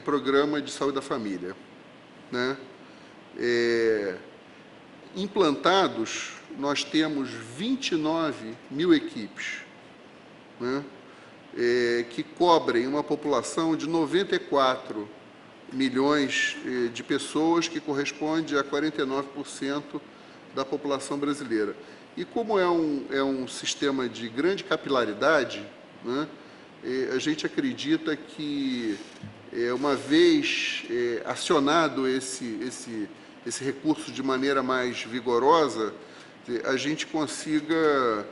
programa de saúde da família, né? Implantados, nós temos 29 mil equipes, né? Que cobrem uma população de 94 milhões de pessoas, que corresponde a 49% da população brasileira. E como é um sistema de grande capilaridade, né, a gente acredita que, uma vez acionado esse recurso de maneira mais vigorosa, a gente consiga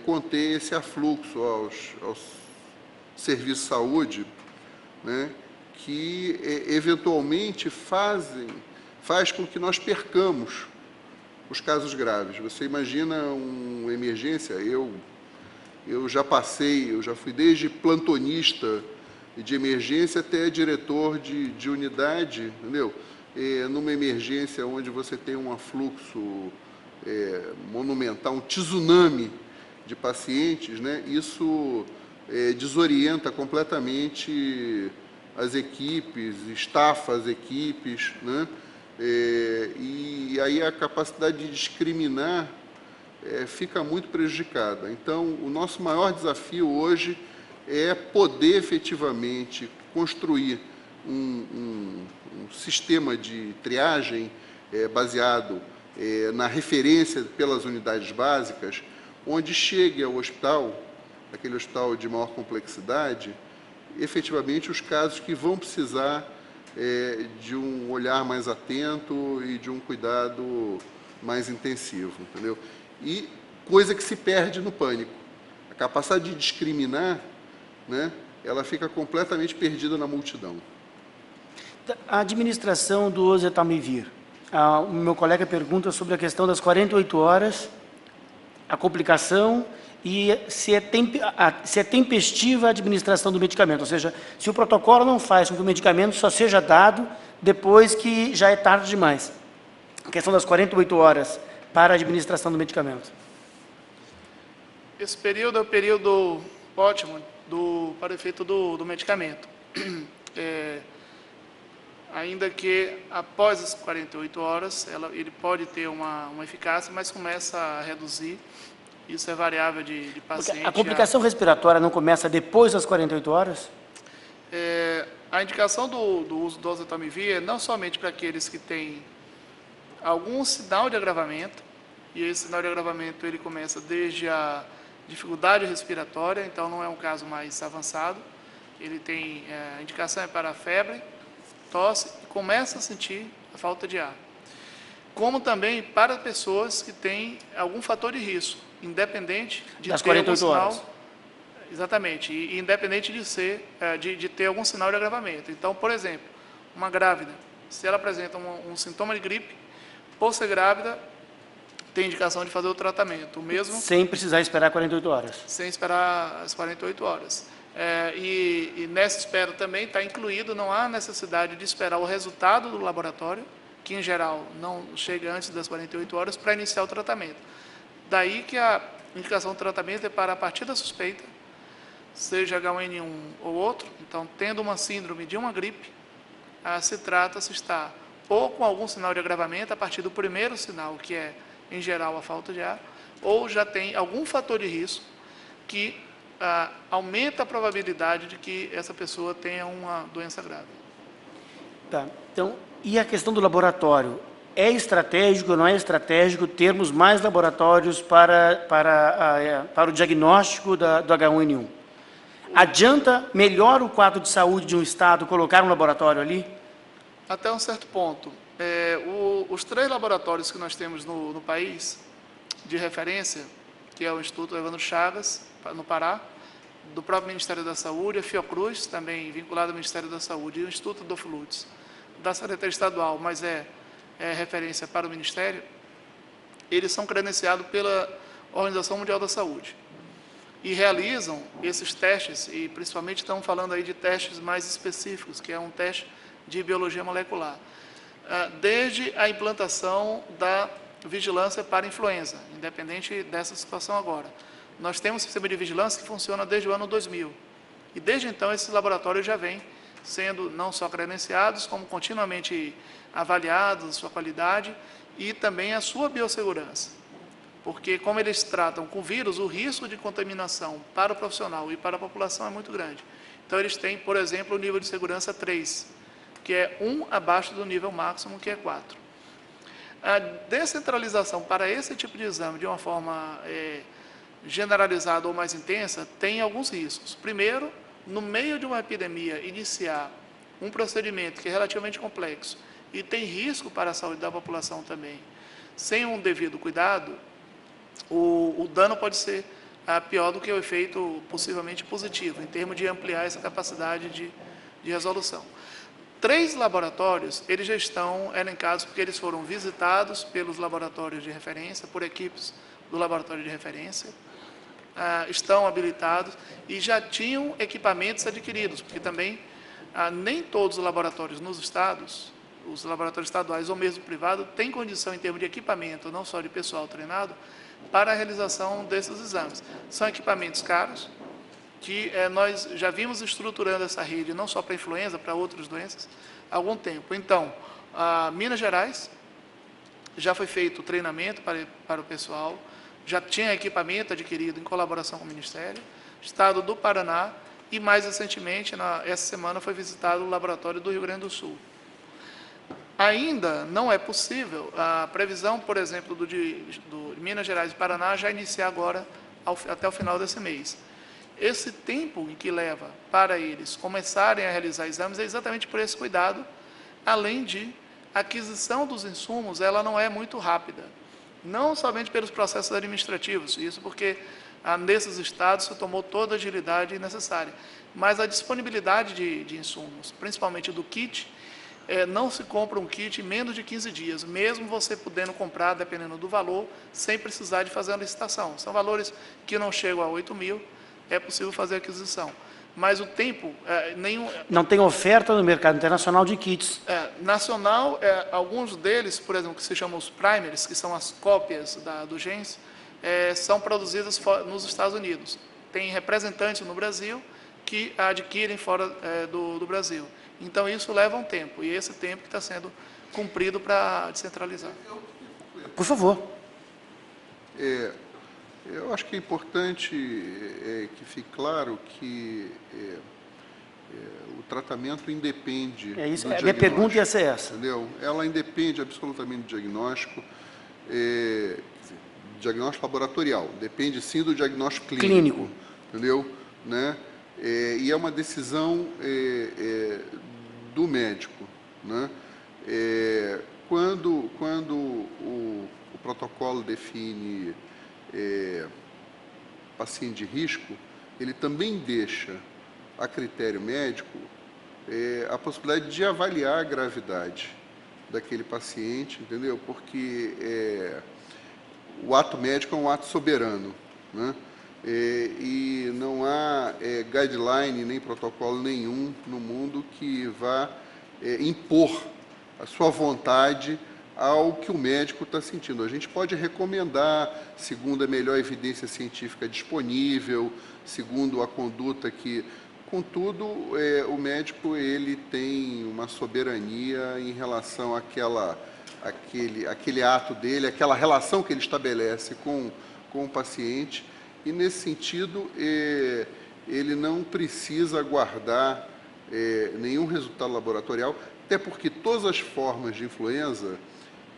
conter esse afluxo aos serviços de saúde, né, que eventualmente faz com que nós percamos os casos graves. Você imagina uma emergência, eu já fui desde plantonista de emergência até diretor de unidade, entendeu? Numa emergência onde você tem um afluxo monumental, um tsunami de pacientes, né? Isso desorienta completamente as equipes, estafa as equipes, né? E aí a capacidade de discriminar fica muito prejudicada. Então, o nosso maior desafio hoje é poder efetivamente construir um sistema de triagem baseado na referência pelas unidades básicas, onde chegue ao hospital, aquele hospital de maior complexidade, efetivamente os casos que vão precisar de um olhar mais atento e de um cuidado mais intensivo, entendeu? E coisa que se perde no pânico. A capacidade de discriminar, né, ela fica completamente perdida na multidão. A administração do oseltamivir. O meu colega pergunta sobre a questão das 48 horas, a complicação e se é tempestiva a administração do medicamento, ou seja, se o protocolo não faz com que o medicamento só seja dado depois que já é tarde demais. A questão das 48 horas para a administração do medicamento. Esse período é o período ótimo para o efeito do medicamento. Ainda que após as 48 horas, ele pode ter uma eficácia, mas começa a reduzir. Isso é variável de paciente. Porque a complicação respiratória não começa depois das 48 horas? A indicação do uso do oseltamivir é não somente para aqueles que têm algum sinal de agravamento, e esse sinal de agravamento ele começa desde a dificuldade respiratória, então não é um caso mais avançado. Ele tem, a indicação é para a febre, tosse, e começa a sentir a falta de ar. Como também para pessoas que têm algum fator de risco, independente de das ter 48 algum sinal, horas. Exatamente, e independente de ter algum sinal de agravamento. Então, por exemplo, uma grávida, se ela apresenta um sintoma de gripe, por ser grávida, tem indicação de fazer o tratamento, o mesmo... Sem precisar esperar 48 horas. Sem esperar as 48 horas. E nessa espera também está incluído, não há necessidade de esperar o resultado do laboratório, que em geral não chega antes das 48 horas, para iniciar o tratamento. Daí que a indicação do tratamento é para a partir da suspeita, seja H1N1 ou outro, então tendo uma síndrome de uma gripe, se trata se está ou com algum sinal de agravamento a partir do primeiro sinal, que é, em geral, a falta de ar, ou já tem algum fator de risco que aumenta a probabilidade de que essa pessoa tenha uma doença grave. Tá. Então, e a questão do laboratório? É estratégico ou não é estratégico termos mais laboratórios para o diagnóstico do H1N1? Adianta, melhora o quadro de saúde de um estado colocar um laboratório ali? Até um certo ponto. Os 3 laboratórios que nós temos no país, de referência, que é o Instituto Evandro Chagas, no Pará, do próprio Ministério da Saúde, a Fiocruz, também vinculado ao Ministério da Saúde, e o Instituto do Fluids, da Secretaria Estadual, mas é referência para o Ministério, eles são credenciados pela Organização Mundial da Saúde e realizam esses testes, e principalmente estamos falando aí de testes mais específicos, que é um teste de biologia molecular, desde a implantação da vigilância para influenza, independente dessa situação agora. Nós temos um sistema de vigilância que funciona desde o ano 2000, e desde então esses laboratórios já vêm sendo não só credenciados, como continuamente avaliados, sua qualidade e também a sua biossegurança. Porque como eles tratam com vírus, o risco de contaminação para o profissional e para a população é muito grande. Então eles têm, por exemplo, o nível de segurança 3, que é 1 abaixo do nível máximo, que é 4. A descentralização para esse tipo de exame, de uma forma generalizada ou mais intensa, tem alguns riscos. Primeiro, no meio de uma epidemia, iniciar um procedimento que é relativamente complexo e tem risco para a saúde da população também, sem um devido cuidado, o dano pode ser pior do que o efeito possivelmente positivo, em termos de ampliar essa capacidade de resolução. 3 laboratórios, eles já estão elencados porque eles foram visitados pelos laboratórios de referência, por equipes do laboratório de referência, estão habilitados e já tinham equipamentos adquiridos, porque também nem todos os laboratórios nos estados, os laboratórios estaduais ou mesmo privados, têm condição em termos de equipamento, não só de pessoal treinado, para a realização desses exames. São equipamentos caros, que nós já vimos estruturando essa rede, não só para influenza, para outras doenças, há algum tempo. Então, Minas Gerais, já foi feito treinamento para o pessoal, já tinha equipamento adquirido em colaboração com o Ministério, Estado do Paraná, e mais recentemente, essa semana, foi visitado o laboratório do Rio Grande do Sul. Ainda não é possível, a previsão, por exemplo, do Minas Gerais e Paraná já iniciar agora, até o final desse mês. Esse tempo em que leva para eles começarem a realizar exames é exatamente por esse cuidado, além de a aquisição dos insumos, ela não é muito rápida. Não somente pelos processos administrativos, isso porque nesses estados se tomou toda a agilidade necessária, mas a disponibilidade de insumos, principalmente do kit, não se compra um kit em menos de 15 dias, mesmo você podendo comprar, dependendo do valor, sem precisar de fazer a licitação. São valores que não chegam a 8 mil, é possível fazer a aquisição. Mas o tempo, Não tem oferta no mercado internacional de kits. Nacional, alguns deles, por exemplo, que se chamam os primers, que são as cópias do GENS, são produzidas nos Estados Unidos. Tem representantes no Brasil que adquirem fora do Brasil. Então, isso leva um tempo, e esse tempo que está sendo cumprido para descentralizar. Por favor. Eu acho que é importante que fique claro que o tratamento independe do Isso, diagnóstico. minha pergunta ia ser essa. Entendeu? Ela independe absolutamente do diagnóstico, diagnóstico laboratorial, depende sim do diagnóstico clínico. Entendeu? Né? E é uma decisão do médico. Né? Quando o protocolo define paciente de risco, ele também deixa a critério médico a possibilidade de avaliar a gravidade daquele paciente, entendeu? Porque o ato médico é um ato soberano, né? E não há guideline nem protocolo nenhum no mundo que vá impor a sua vontade ao que o médico está sentindo. A gente pode recomendar, segundo a melhor evidência científica disponível, segundo a conduta que... Contudo, o médico ele tem uma soberania em relação àquele ato dele, aquela relação que ele estabelece com o paciente, e, nesse sentido, ele não precisa aguardar nenhum resultado laboratorial, até porque todas as formas de influenza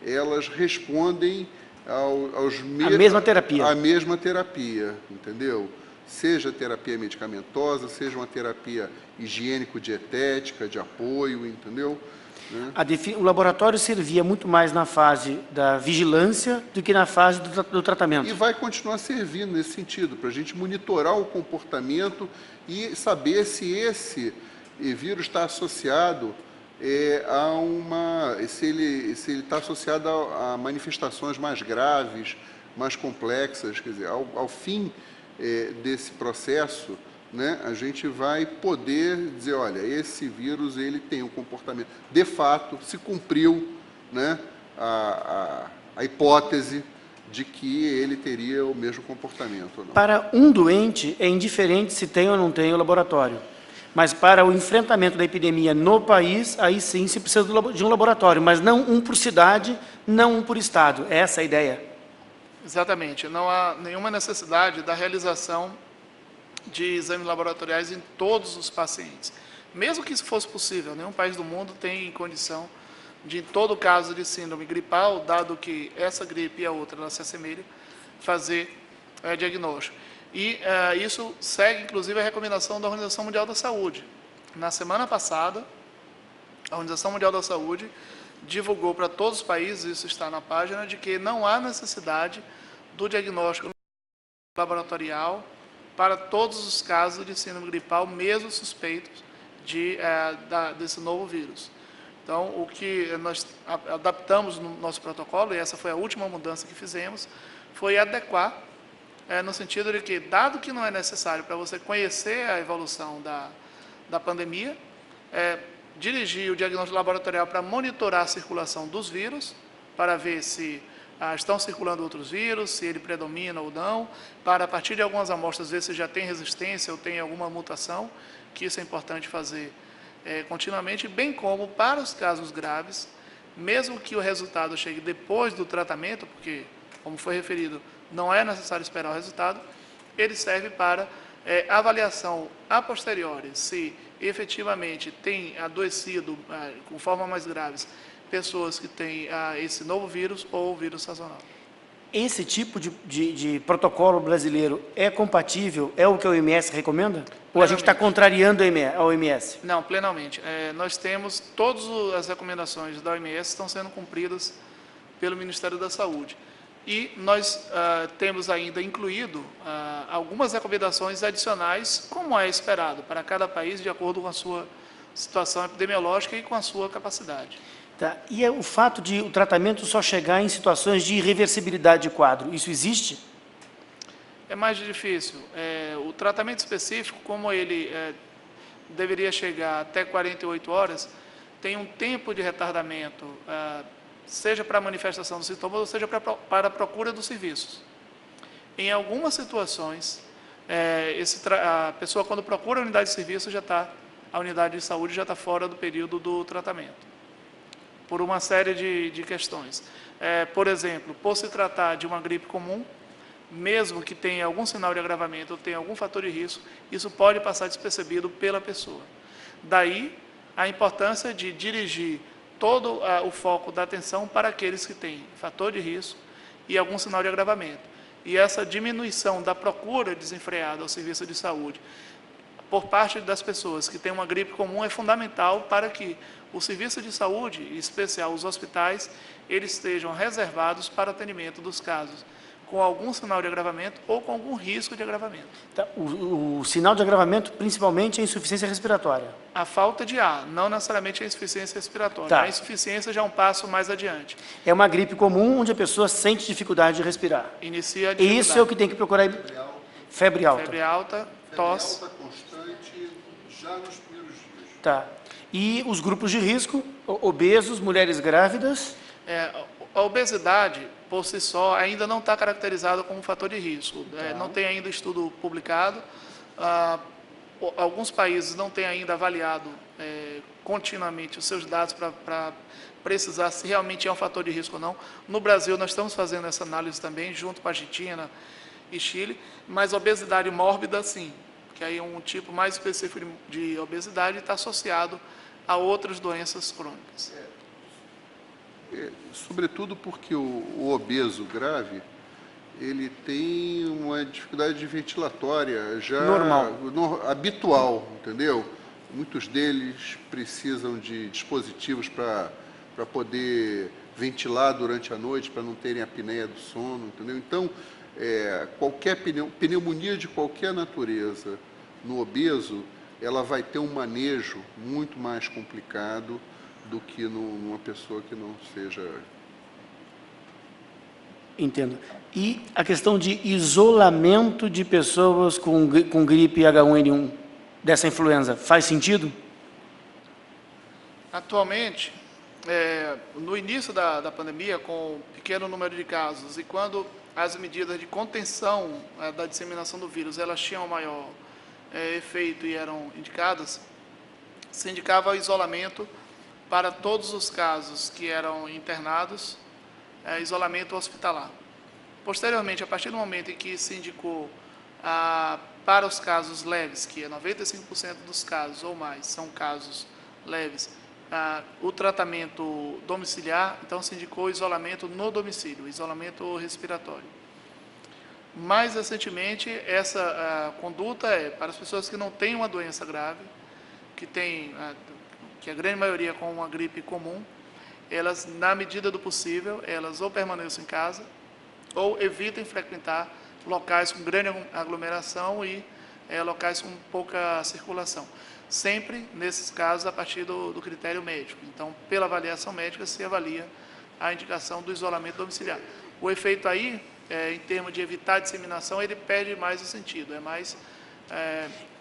elas respondem a mesma terapia. A mesma terapia, entendeu? Seja terapia medicamentosa, seja uma terapia higiênico-dietética, de apoio, entendeu? Né? O laboratório servia muito mais na fase da vigilância do que na fase do tratamento. E vai continuar servindo nesse sentido, para a gente monitorar o comportamento e saber se esse vírus está associado se ele está associado a manifestações mais graves, mais complexas, quer dizer, ao fim desse processo, né, a gente vai poder dizer, olha, esse vírus ele tem um comportamento, de fato, se cumpriu, né, a hipótese de que ele teria o mesmo comportamento. Ou não. Para um doente, é indiferente se tem ou não tem o laboratório. Mas para o enfrentamento da epidemia no país, aí sim se precisa de um laboratório, mas não um por cidade, não um por estado. Essa é a ideia. Exatamente. Não há nenhuma necessidade da realização de exames laboratoriais em todos os pacientes. mesmo que isso fosse possível, nenhum país do mundo tem condição de, em todo caso de síndrome gripal, dado que essa gripe e a outra ela se assemelham, fazer diagnóstico. E isso segue, inclusive, a recomendação da Organização Mundial da Saúde. Na semana passada, a Organização Mundial da Saúde divulgou para todos os países, isso está na página, de que não há necessidade do diagnóstico laboratorial para todos os casos de síndrome gripal, mesmo suspeitos desse novo vírus. Então, o que nós adaptamos no nosso protocolo, e essa foi a última mudança que fizemos, foi adequar, no sentido de que, dado que não é necessário para você conhecer a evolução da pandemia, dirigir o diagnóstico laboratorial para monitorar a circulação dos vírus, para ver se estão circulando outros vírus, se ele predomina ou não, para, a partir de algumas amostras, ver se já tem resistência ou tem alguma mutação, que isso é importante fazer continuamente, bem como para os casos graves, mesmo que o resultado chegue depois do tratamento, porque, como foi referido, não é necessário esperar o resultado, ele serve para avaliação a posteriori, se efetivamente tem adoecido com forma mais graves pessoas que têm esse novo vírus ou vírus sazonal. Esse tipo de protocolo brasileiro é compatível, é o que a OMS recomenda? Ou a gente está contrariando a OMS? Não, plenamente. Nós temos, todas as recomendações da OMS estão sendo cumpridas pelo Ministério da Saúde. E nós temos ainda incluído algumas recomendações adicionais, como é esperado, para cada país, de acordo com a sua situação epidemiológica e com a sua capacidade. Tá. E o fato de o tratamento só chegar em situações de irreversibilidade de quadro, isso existe? É mais difícil. O tratamento específico, como ele deveria chegar até 48 horas, tem um tempo de retardamento, seja para a manifestação dos sintomas, ou seja para a procura dos serviços. Em algumas situações, a pessoa, quando procura a unidade de serviço, a unidade de saúde já está fora do período do tratamento, por uma série de questões. Por exemplo, por se tratar de uma gripe comum, mesmo que tenha algum sinal de agravamento ou tenha algum fator de risco, isso pode passar despercebido pela pessoa. Daí, a importância de dirigir todo o foco da atenção para aqueles que têm fator de risco e algum sinal de agravamento. E essa diminuição da procura desenfreada ao serviço de saúde por parte das pessoas que têm uma gripe comum é fundamental para que o serviço de saúde, em especial os hospitais, eles estejam reservados para atendimento dos casos com algum sinal de agravamento ou com algum risco de agravamento. Tá. O sinal de agravamento, principalmente, é a insuficiência respiratória. A falta de ar, não necessariamente a insuficiência respiratória. Tá. A insuficiência já é um passo mais adiante. É uma gripe comum onde a pessoa sente dificuldade de respirar. Inicia a dificuldade. Isso é o que tem que procurar. Febre alta. Febre alta, tosse. Febre alta constante já nos primeiros dias. Tá. E os grupos de risco, obesos, mulheres grávidas? A obesidade, por si só, ainda não está caracterizada como fator de risco. Não tem ainda estudo publicado. Alguns países não têm ainda avaliado continuamente os seus dados para precisar se realmente é um fator de risco ou não. No Brasil, nós estamos fazendo essa análise também, junto com a Argentina e Chile, mas obesidade mórbida, sim, que aí é um tipo mais específico de obesidade e está associado a outras doenças crônicas. Sobretudo porque o obeso grave, ele tem uma dificuldade ventilatória já habitual, entendeu? Muitos deles precisam de dispositivos para poder ventilar durante a noite, para não terem apneia do sono, entendeu? Então, qualquer pneumonia de qualquer natureza no obeso, ela vai ter um manejo muito mais complicado do que numa pessoa que não seja... Entendo. E a questão de isolamento de pessoas com gripe H1N1, dessa influenza, faz sentido? Atualmente, no início da pandemia, com um pequeno número de casos, e quando as medidas de contenção da disseminação do vírus, elas tinham maior efeito e eram indicadas, se indicava o isolamento para todos os casos que eram internados, isolamento hospitalar. Posteriormente, a partir do momento em que se indicou para os casos leves, que é 95% dos casos ou mais são casos leves, o tratamento domiciliar, então se indicou o isolamento no domicílio, isolamento respiratório. Mais recentemente, essa conduta é para as pessoas que não têm uma doença grave, que a grande maioria com uma gripe comum, elas, na medida do possível, elas ou permaneçam em casa, ou evitem frequentar locais com grande aglomeração e locais com pouca circulação. Sempre, nesses casos, a partir do critério médico. Então, pela avaliação médica, se avalia a indicação do isolamento domiciliar. O efeito aí, em termos de evitar a disseminação, ele perde mais o sentido, é mais...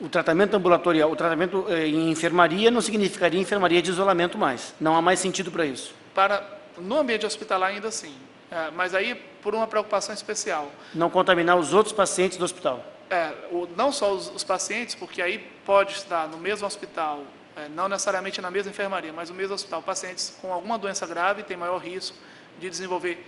O tratamento ambulatorial, o tratamento em enfermaria não significaria enfermaria de isolamento mais. Não há mais sentido para isso. No ambiente hospitalar ainda sim, mas aí por uma preocupação especial. Não contaminar os outros pacientes do hospital. Não só os pacientes, porque aí pode estar no mesmo hospital, não necessariamente na mesma enfermaria, mas no mesmo hospital, pacientes com alguma doença grave têm maior risco de desenvolver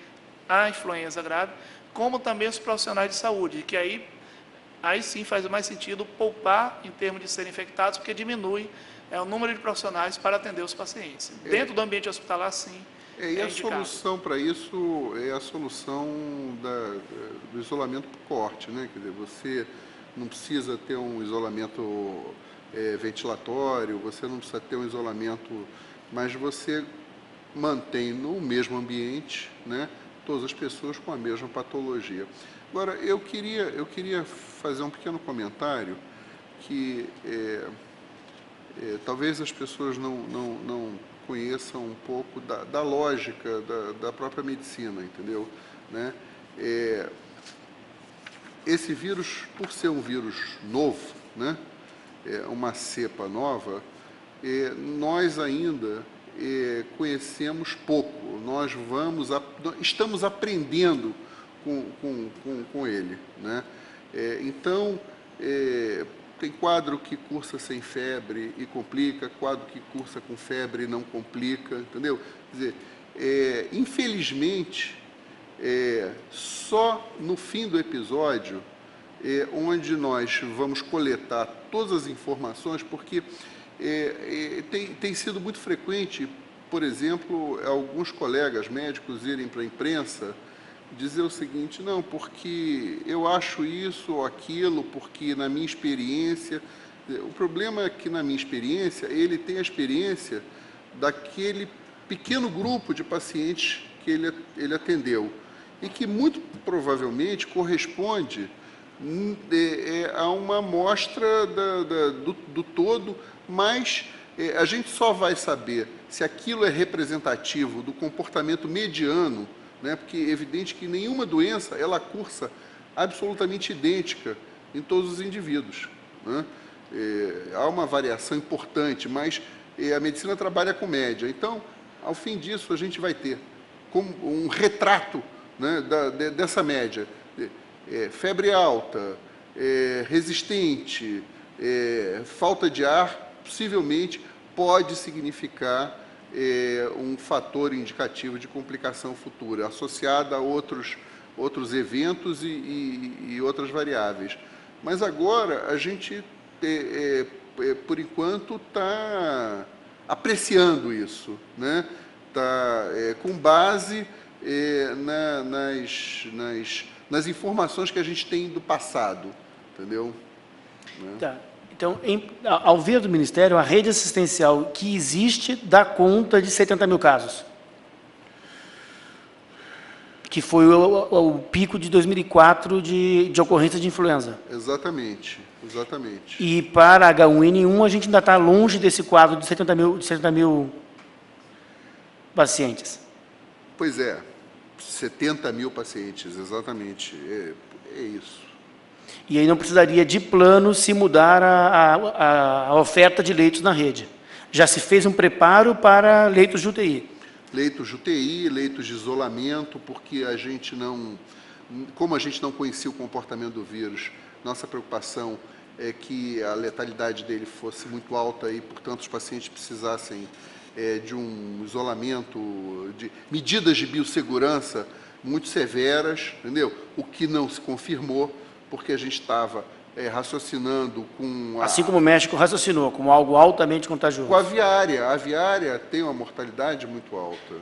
a influenza grave, como também os profissionais de saúde, que aí sim faz mais sentido poupar em termos de serem infectados, porque diminui o número de profissionais para atender os pacientes. Dentro do ambiente hospitalar, sim. E a solução para isso é a solução do isolamento por corte, né? Quer dizer, você não precisa ter um isolamento ventilatório, você não precisa ter um isolamento, mas você mantém no mesmo ambiente, né, todas as pessoas com a mesma patologia. Agora, eu queria fazer um pequeno comentário que talvez as pessoas não conheçam um pouco da lógica da própria medicina, entendeu? Né? Esse vírus, por ser um vírus novo, né, uma cepa nova, nós ainda conhecemos pouco, estamos aprendendo com ele, né? Então, tem quadro que cursa sem febre e complica, quadro que cursa com febre e não complica, entendeu? Quer dizer, infelizmente, só no fim do episódio, onde nós vamos coletar todas as informações, porque tem sido muito frequente, por exemplo, alguns colegas médicos irem para a imprensa dizer o seguinte: não, porque eu acho isso ou aquilo, porque na minha experiência... O problema é que, na minha experiência, ele tem a experiência daquele pequeno grupo de pacientes que ele atendeu, e que muito provavelmente corresponde a uma amostra do todo, mas a gente só vai saber se aquilo é representativo do comportamento mediano, né? Porque é evidente que nenhuma doença ela cursa absolutamente idêntica em todos os indivíduos, né? Há uma variação importante, mas a medicina trabalha com média. Então, ao fim disso, a gente vai ter como um retrato, né, dessa média. Febre alta, resistente, falta de ar, possivelmente pode significar um fator indicativo de complicação futura, associada a outros eventos e outras variáveis. Mas agora a gente, por enquanto, está apreciando isso, né? Tá, com base nas informações que a gente tem do passado, entendeu? Né? Tá. Então, ao ver do Ministério, a rede assistencial que existe dá conta de 70 mil casos, que foi o pico de 2004 de ocorrência de influenza. Exatamente, exatamente. E para H1N1 a gente ainda está longe desse quadro de 70 mil pacientes. Pois é, 70 mil pacientes, exatamente, é isso. E aí não precisaria de plano se mudar a oferta de leitos na rede. Já se fez um preparo para leitos de UTI. Leitos de UTI, leitos de isolamento, porque como a gente não conhecia o comportamento do vírus, nossa preocupação é que a letalidade dele fosse muito alta e, portanto, os pacientes precisassem de um isolamento, de medidas de biossegurança muito severas, entendeu? O que não se confirmou, porque a gente estava raciocinando com a... Assim como o México raciocinou, como algo altamente contagioso. Com a aviária. A aviária tem uma mortalidade muito alta,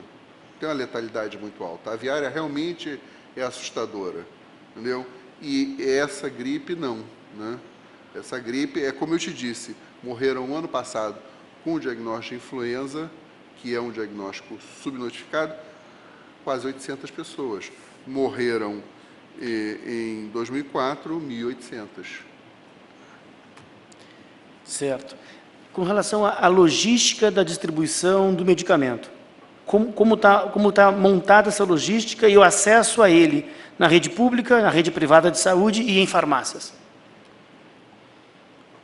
tem uma letalidade muito alta. A aviária realmente é assustadora, entendeu? E essa gripe não, né? Essa gripe, é como eu te disse, morreram ano passado com o diagnóstico de influenza, que é um diagnóstico subnotificado, quase 800 pessoas. Morreram em 2004, 1.800. Certo. Com relação à logística da distribuição do medicamento, como tá montada essa logística e o acesso a ele na rede pública, na rede privada de saúde e em farmácias?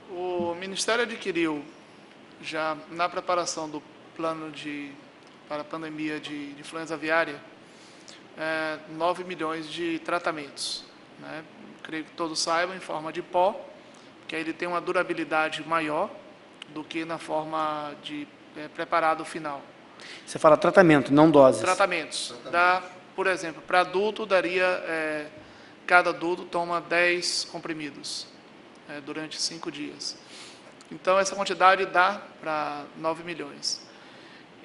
O Ministério adquiriu, já na preparação do plano para a pandemia de influenza aviária, 9 milhões de tratamentos, né? Creio que todos saibam, em forma de pó, que aí ele tem uma durabilidade maior do que na forma de preparado final. Você fala tratamento, não doses. Tratamentos. Dá, por exemplo, para adulto, cada adulto toma 10 comprimidos durante 5 dias. Então, essa quantidade dá para 9 milhões.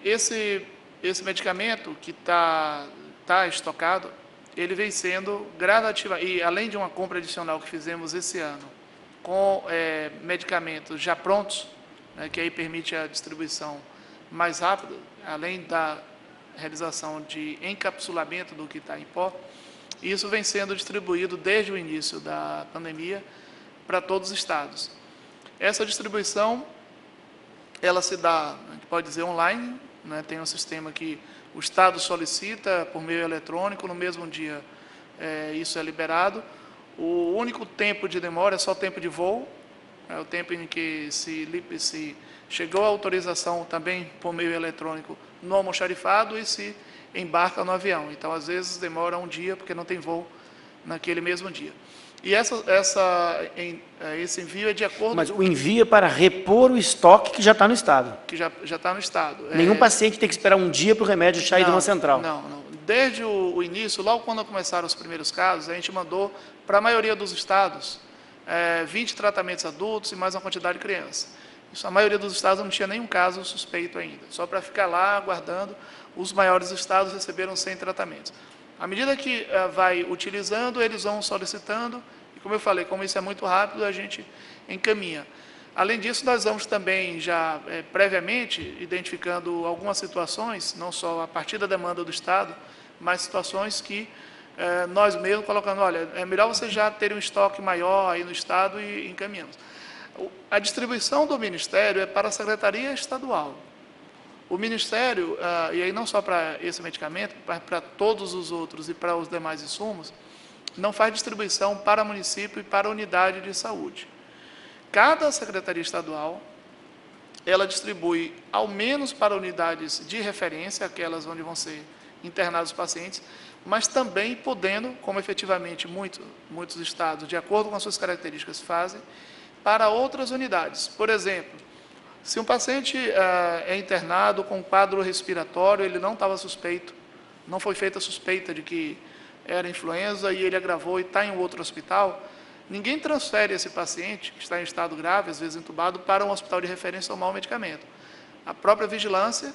Esse medicamento que está estocado, ele vem sendo gradativamente, e além de uma compra adicional que fizemos esse ano, com medicamentos já prontos, né, que aí permite a distribuição mais rápida, além da realização de encapsulamento do que está em pó, isso vem sendo distribuído desde o início da pandemia para todos os estados. Essa distribuição, ela se dá, a gente pode dizer, online, né, tem um sistema que o estado solicita por meio eletrônico, no mesmo dia isso é liberado. O único tempo de demora é só tempo de voo, é o tempo em que se chegou a autorização também por meio eletrônico no almoxarifado e se embarca no avião. Então, às vezes, demora um dia, porque não tem voo naquele mesmo dia. E esse envio é de acordo... Mas o envio é para repor o estoque que já está no estado. Que já está no estado. Nenhum paciente tem que esperar um dia para o remédio sair de uma central. Não. Desde o início, logo quando começaram os primeiros casos, a gente mandou para a maioria dos estados 20 tratamentos adultos e mais uma quantidade de crianças. Isso, a maioria dos estados não tinha nenhum caso suspeito ainda. Só para ficar lá aguardando, os maiores estados receberam 100 tratamentos. À medida que vai utilizando, eles vão solicitando, e como eu falei, como isso é muito rápido, a gente encaminha. Além disso, nós vamos também já previamente identificando algumas situações, não só a partir da demanda do Estado, mas situações que nós mesmos colocando, olha, é melhor você já ter um estoque maior aí no Estado e encaminhamos. A distribuição do Ministério é para a Secretaria Estadual. O Ministério, e aí não só para esse medicamento, mas para todos os outros e para os demais insumos, não faz distribuição para município e para unidade de saúde. Cada secretaria estadual, ela distribui, ao menos para unidades de referência, aquelas onde vão ser internados os pacientes, mas também podendo, como efetivamente muitos estados, de acordo com as suas características, fazem, para outras unidades. Por exemplo, se um paciente é internado com quadro respiratório, ele não estava suspeito, não foi feita a suspeita de que era influenza e ele agravou e está em um outro hospital, ninguém transfere esse paciente, que está em estado grave, às vezes entubado, para um hospital de referência tomar o medicamento. A própria vigilância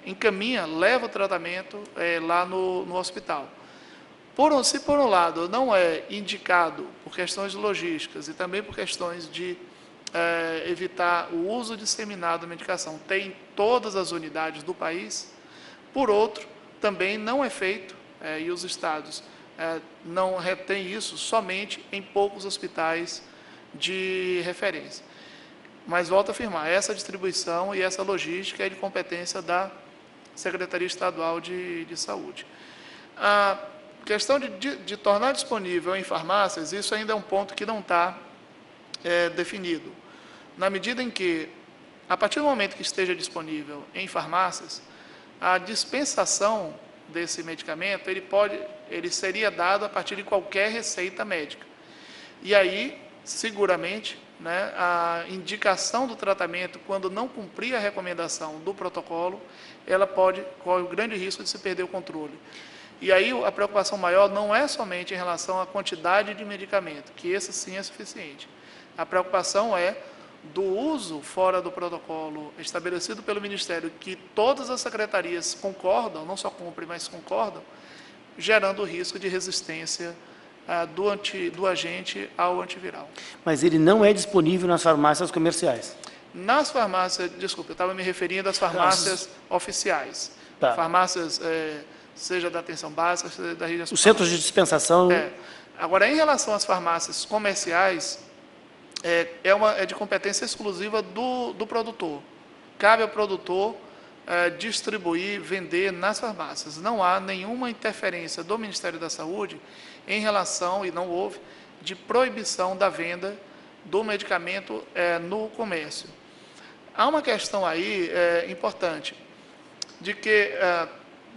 encaminha, leva o tratamento lá no hospital. Se por um lado não é indicado por questões logísticas e também por questões de evitar o uso disseminado da medicação, tem todas as unidades do país, por outro, também não é feito, e os estados não retêm isso somente em poucos hospitais de referência. Mas volto a afirmar, essa distribuição e essa logística é de competência da Secretaria Estadual de Saúde. A questão de tornar disponível em farmácias, isso ainda é um ponto que não está definido. Na medida em que, a partir do momento que esteja disponível em farmácias, a dispensação desse medicamento, ele seria dado a partir de qualquer receita médica. E aí, seguramente, né, a indicação do tratamento, quando não cumprir a recomendação do protocolo, ela corre o grande risco de se perder o controle. E aí a preocupação maior não é somente em relação à quantidade de medicamento, que esse sim é suficiente, A preocupação é do uso fora do protocolo estabelecido pelo Ministério, que todas as secretarias concordam, não só cumprem, mas concordam, gerando o risco de resistência do agente ao antiviral. Mas ele não é disponível nas farmácias comerciais? Nas farmácias, desculpa, eu estava me referindo às farmácias oficiais. Tá. Farmácias, seja da atenção básica, seja da rede Os centros de dispensação... Agora, em relação às farmácias comerciais, é de competência exclusiva do produtor. Cabe ao produtor distribuir, vender nas farmácias. Não há nenhuma interferência do Ministério da Saúde em relação, e não houve, de proibição da venda do medicamento no comércio. Há uma questão aí importante, de que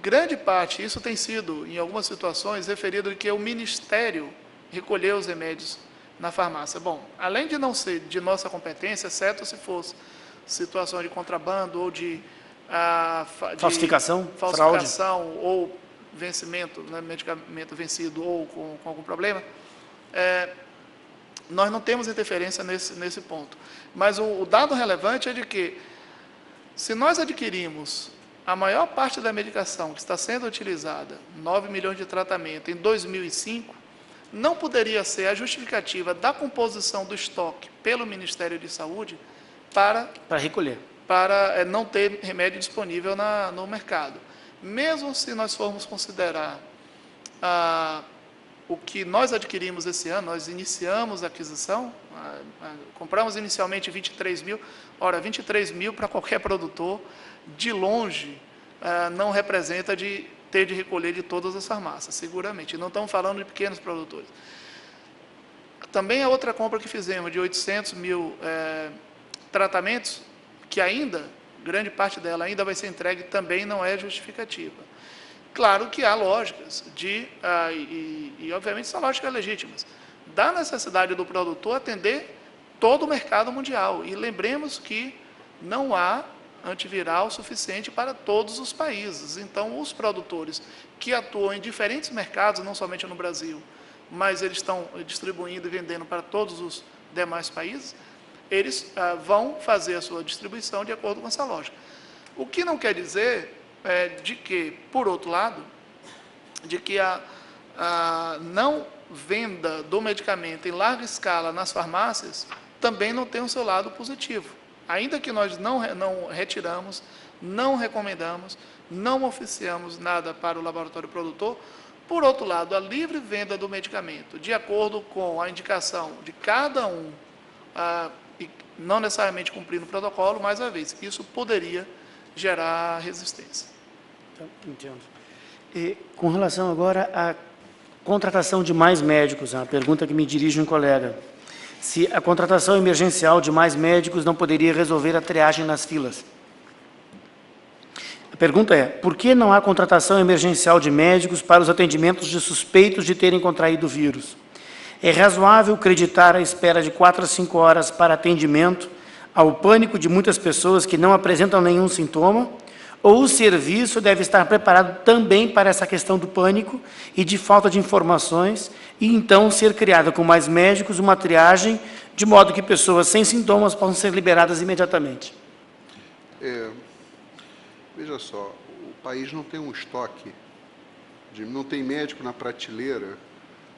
grande parte, isso tem sido, em algumas situações, referido de que o Ministério recolheu os remédios na farmácia. Bom, além de não ser de nossa competência, exceto se fosse situação de contrabando ou de falsificação, ou vencimento, né, medicamento vencido ou com algum problema, nós não temos interferência nesse ponto. Mas o dado relevante é de que, se nós adquirimos a maior parte da medicação que está sendo utilizada, 9 milhões de tratamento, em 2005, não poderia ser a justificativa da composição do estoque pelo Ministério de Saúde para recolher, para não ter remédio disponível no mercado. Mesmo se nós formos considerar o que nós adquirimos esse ano, nós iniciamos a aquisição, compramos inicialmente 23 mil, ora, 23 mil para qualquer produtor, de longe, não representa ter de recolher de todas as farmácias, seguramente. Não estamos falando de pequenos produtores. Também a outra compra que fizemos, de 800 mil tratamentos, que ainda, grande parte dela ainda vai ser entregue, também não é justificativa. Claro que há lógicas, e obviamente são lógicas legítimas, da necessidade do produtor atender todo o mercado mundial. E lembremos que não há antiviral suficiente para todos os países. Então, os produtores que atuam em diferentes mercados, não somente no Brasil, mas eles estão distribuindo e vendendo para todos os demais países, eles vão fazer a sua distribuição de acordo com essa lógica. O que não quer dizer de que, por outro lado, de que a não venda do medicamento em larga escala nas farmácias também não tem o seu lado positivo. Ainda que nós não retiramos, não recomendamos, não oficiamos nada para o laboratório produtor, por outro lado, a livre venda do medicamento, de acordo com a indicação de cada um, e não necessariamente cumprindo o protocolo, mais uma vez, isso poderia gerar resistência. Entendo. E, com relação agora à contratação de mais médicos, a pergunta que me dirige um colega, se a contratação emergencial de mais médicos não poderia resolver a triagem nas filas. A pergunta é, por que não há contratação emergencial de médicos para os atendimentos de suspeitos de terem contraído o vírus? É razoável acreditar a espera de 4 a 5 horas para atendimento ao pânico de muitas pessoas que não apresentam nenhum sintoma? Ou o serviço deve estar preparado também para essa questão do pânico e de falta de informações, e então ser criada com mais médicos uma triagem, de modo que pessoas sem sintomas possam ser liberadas imediatamente? Veja só, o país não tem um estoque, não tem médico na prateleira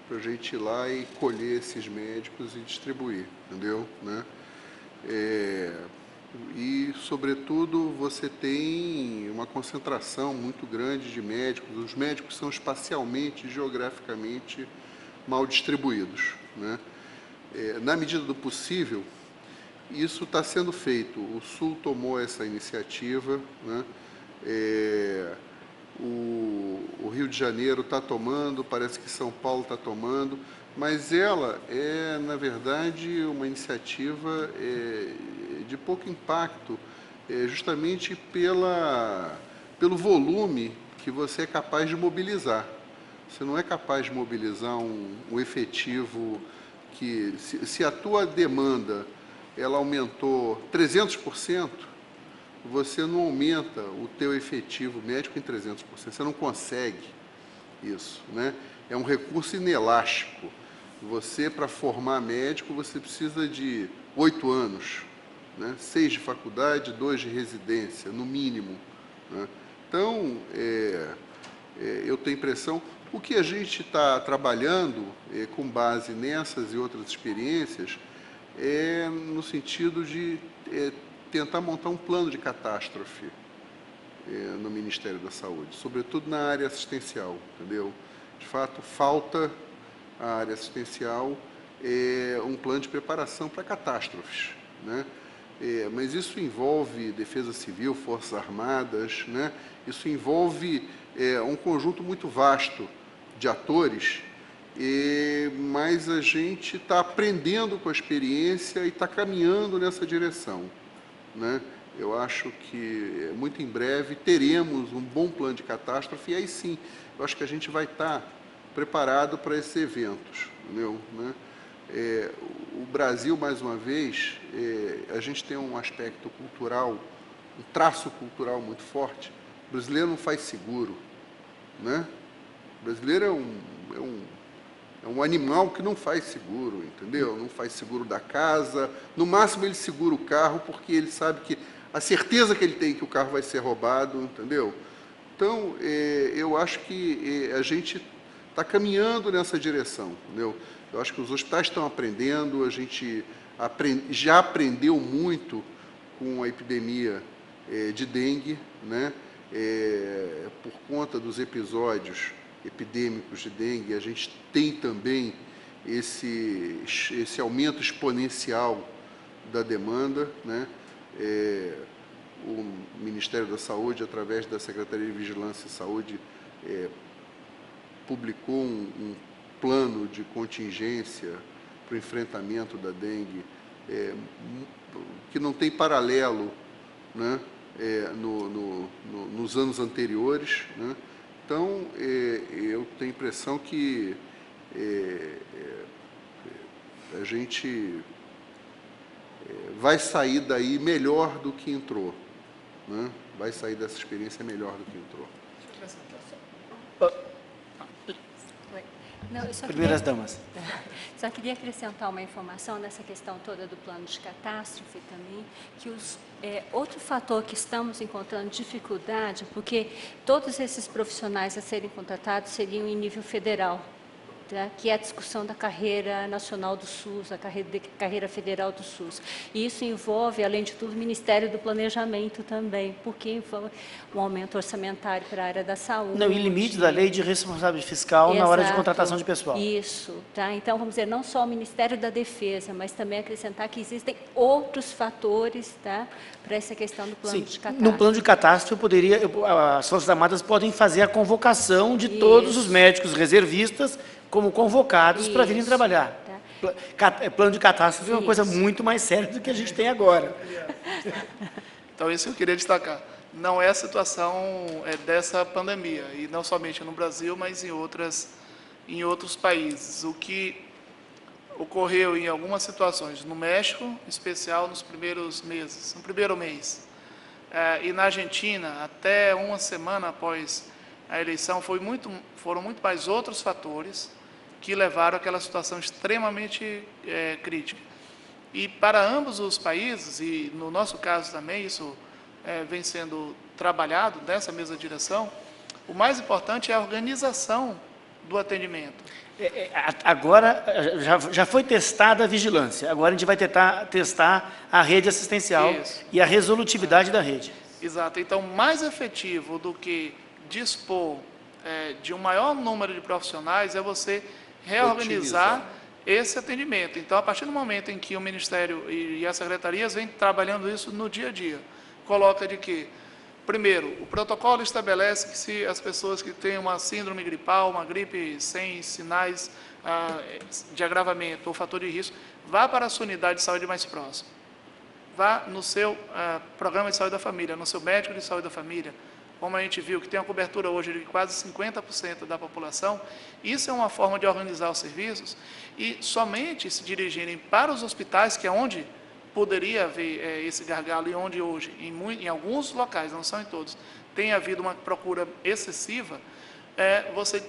para a gente ir lá e colher esses médicos e distribuir, entendeu? Né? E, sobretudo, você tem uma concentração muito grande de médicos. Os médicos são espacialmente e geograficamente mal distribuídos, né? Na medida do possível, isso está sendo feito. O Sul tomou essa iniciativa, né? O Rio de Janeiro está tomando, parece que São Paulo está tomando, mas ela é, na verdade, uma iniciativa de pouco impacto, justamente pelo volume que você é capaz de mobilizar. Você não é capaz de mobilizar um efetivo que, se a tua demanda ela aumentou 300%, você não aumenta o teu efetivo médico em 300%, você não consegue isso, né? É um recurso inelástico. Você, para formar médico, você precisa de 8 anos, né? 6 de faculdade, 2 de residência, no mínimo, né? Então, eu tenho a impressão, o que a gente está trabalhando, com base nessas e outras experiências, é no sentido de tentar montar um plano de catástrofe no Ministério da Saúde, sobretudo na área assistencial, entendeu? De fato, falta a área assistencial um plano de preparação para catástrofes, né? Mas isso envolve Defesa Civil, Forças Armadas, né? Isso envolve um conjunto muito vasto de atores, mas a gente está aprendendo com a experiência e está caminhando nessa direção, né? Eu acho que muito em breve teremos um bom plano de catástrofe e aí sim, eu acho que a gente vai estar preparado para esses eventos, entendeu? Né? O Brasil, mais uma vez, a gente tem um aspecto cultural, um traço cultural muito forte. O brasileiro não faz seguro, né? O brasileiro é um animal que não faz seguro, entendeu? Não faz seguro da casa, no máximo ele segura o carro porque ele sabe que a certeza que ele tem que o carro vai ser roubado, entendeu? Então, eu acho que a gente está caminhando nessa direção, entendeu? Eu acho que os hospitais estão aprendendo, a gente já aprendeu muito com a epidemia de dengue, né? Por conta dos episódios epidêmicos de dengue, a gente tem também esse aumento exponencial da demanda, né? O Ministério da Saúde, através da Secretaria de Vigilância e Saúde, publicou um plano de contingência para o enfrentamento da dengue, que não tem paralelo, né, nos anos anteriores, né? Então, eu tenho a impressão que a gente vai sair daí melhor do que entrou, né? Vai sair dessa experiência melhor do que entrou. Não, eu Primeiras damas. Só queria acrescentar uma informação nessa questão toda do plano de catástrofe também, que outro fator que estamos encontrando dificuldade, porque todos esses profissionais a serem contratados seriam em nível federal, tá? Que é a discussão da carreira nacional do SUS, a carreira federal do SUS. E isso envolve, além de tudo, o Ministério do Planejamento também, porque envolve um aumento orçamentário para a área da saúde. Não, e limite da lei de responsabilidade fiscal na hora de contratação de pessoal. Isso, tá? Então, vamos dizer, não só o Ministério da Defesa, mas também acrescentar que existem outros fatores, tá? Para essa questão do plano de catástrofe. No plano de catástrofe, as Forças Armadas podem fazer a convocação de todos os médicos reservistas como convocados para virem trabalhar. Tá. Plano de catástrofe é uma coisa muito mais séria do que a gente tem agora. Então, isso eu queria destacar. Não é a situação dessa pandemia, e não somente no Brasil, mas em outros países. O que ocorreu em algumas situações, no México, em especial nos primeiros meses, no primeiro mês, e na Argentina, até uma semana após a eleição, foram muito mais outros fatores que levaram àquela situação extremamente crítica. E para ambos os países, e no nosso caso também, isso vem sendo trabalhado nessa mesma direção, o mais importante é a organização do atendimento. Agora, já foi testada a vigilância, agora a gente vai testar a rede assistencial. Isso. E a resolutividade da rede. Exato. Então, mais efetivo do que dispor de um maior número de profissionais é você reorganizar esse atendimento. Então, a partir do momento em que o Ministério e as secretarias vêm trabalhando isso no dia a dia, coloca de que, primeiro, o protocolo estabelece que se as pessoas que têm uma síndrome gripal, uma gripe sem sinais de agravamento ou fator de risco, vá para a sua unidade de saúde mais próxima. Vá no seu programa de saúde da família, no seu médico de saúde da família, como a gente viu que tem uma cobertura hoje de quase 50% da população. Isso é uma forma de organizar os serviços e somente se dirigirem para os hospitais, que é onde poderia haver esse gargalo e onde hoje, em alguns locais, não são em todos, tem havido uma procura excessiva, você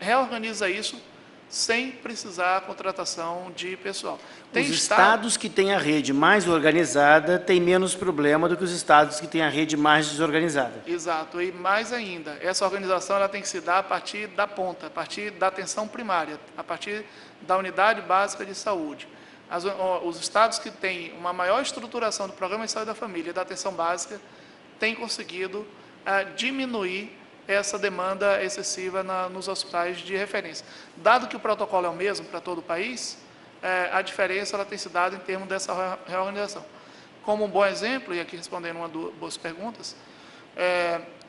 reorganiza isso sem precisar a contratação de pessoal. Os estados que têm a rede mais organizada têm menos problema do que os estados que têm a rede mais desorganizada. Exato, e mais ainda, essa organização ela tem que se dar a partir da ponta, a partir da atenção primária, a partir da unidade básica de saúde. Os estados que têm uma maior estruturação do Programa de Saúde da Família e da atenção básica têm conseguido diminuir essa demanda excessiva nos hospitais de referência. Dado que o protocolo é o mesmo para todo o país, a diferença ela tem se dado em termos dessa reorganização. Como um bom exemplo, e aqui respondendo uma das boas perguntas,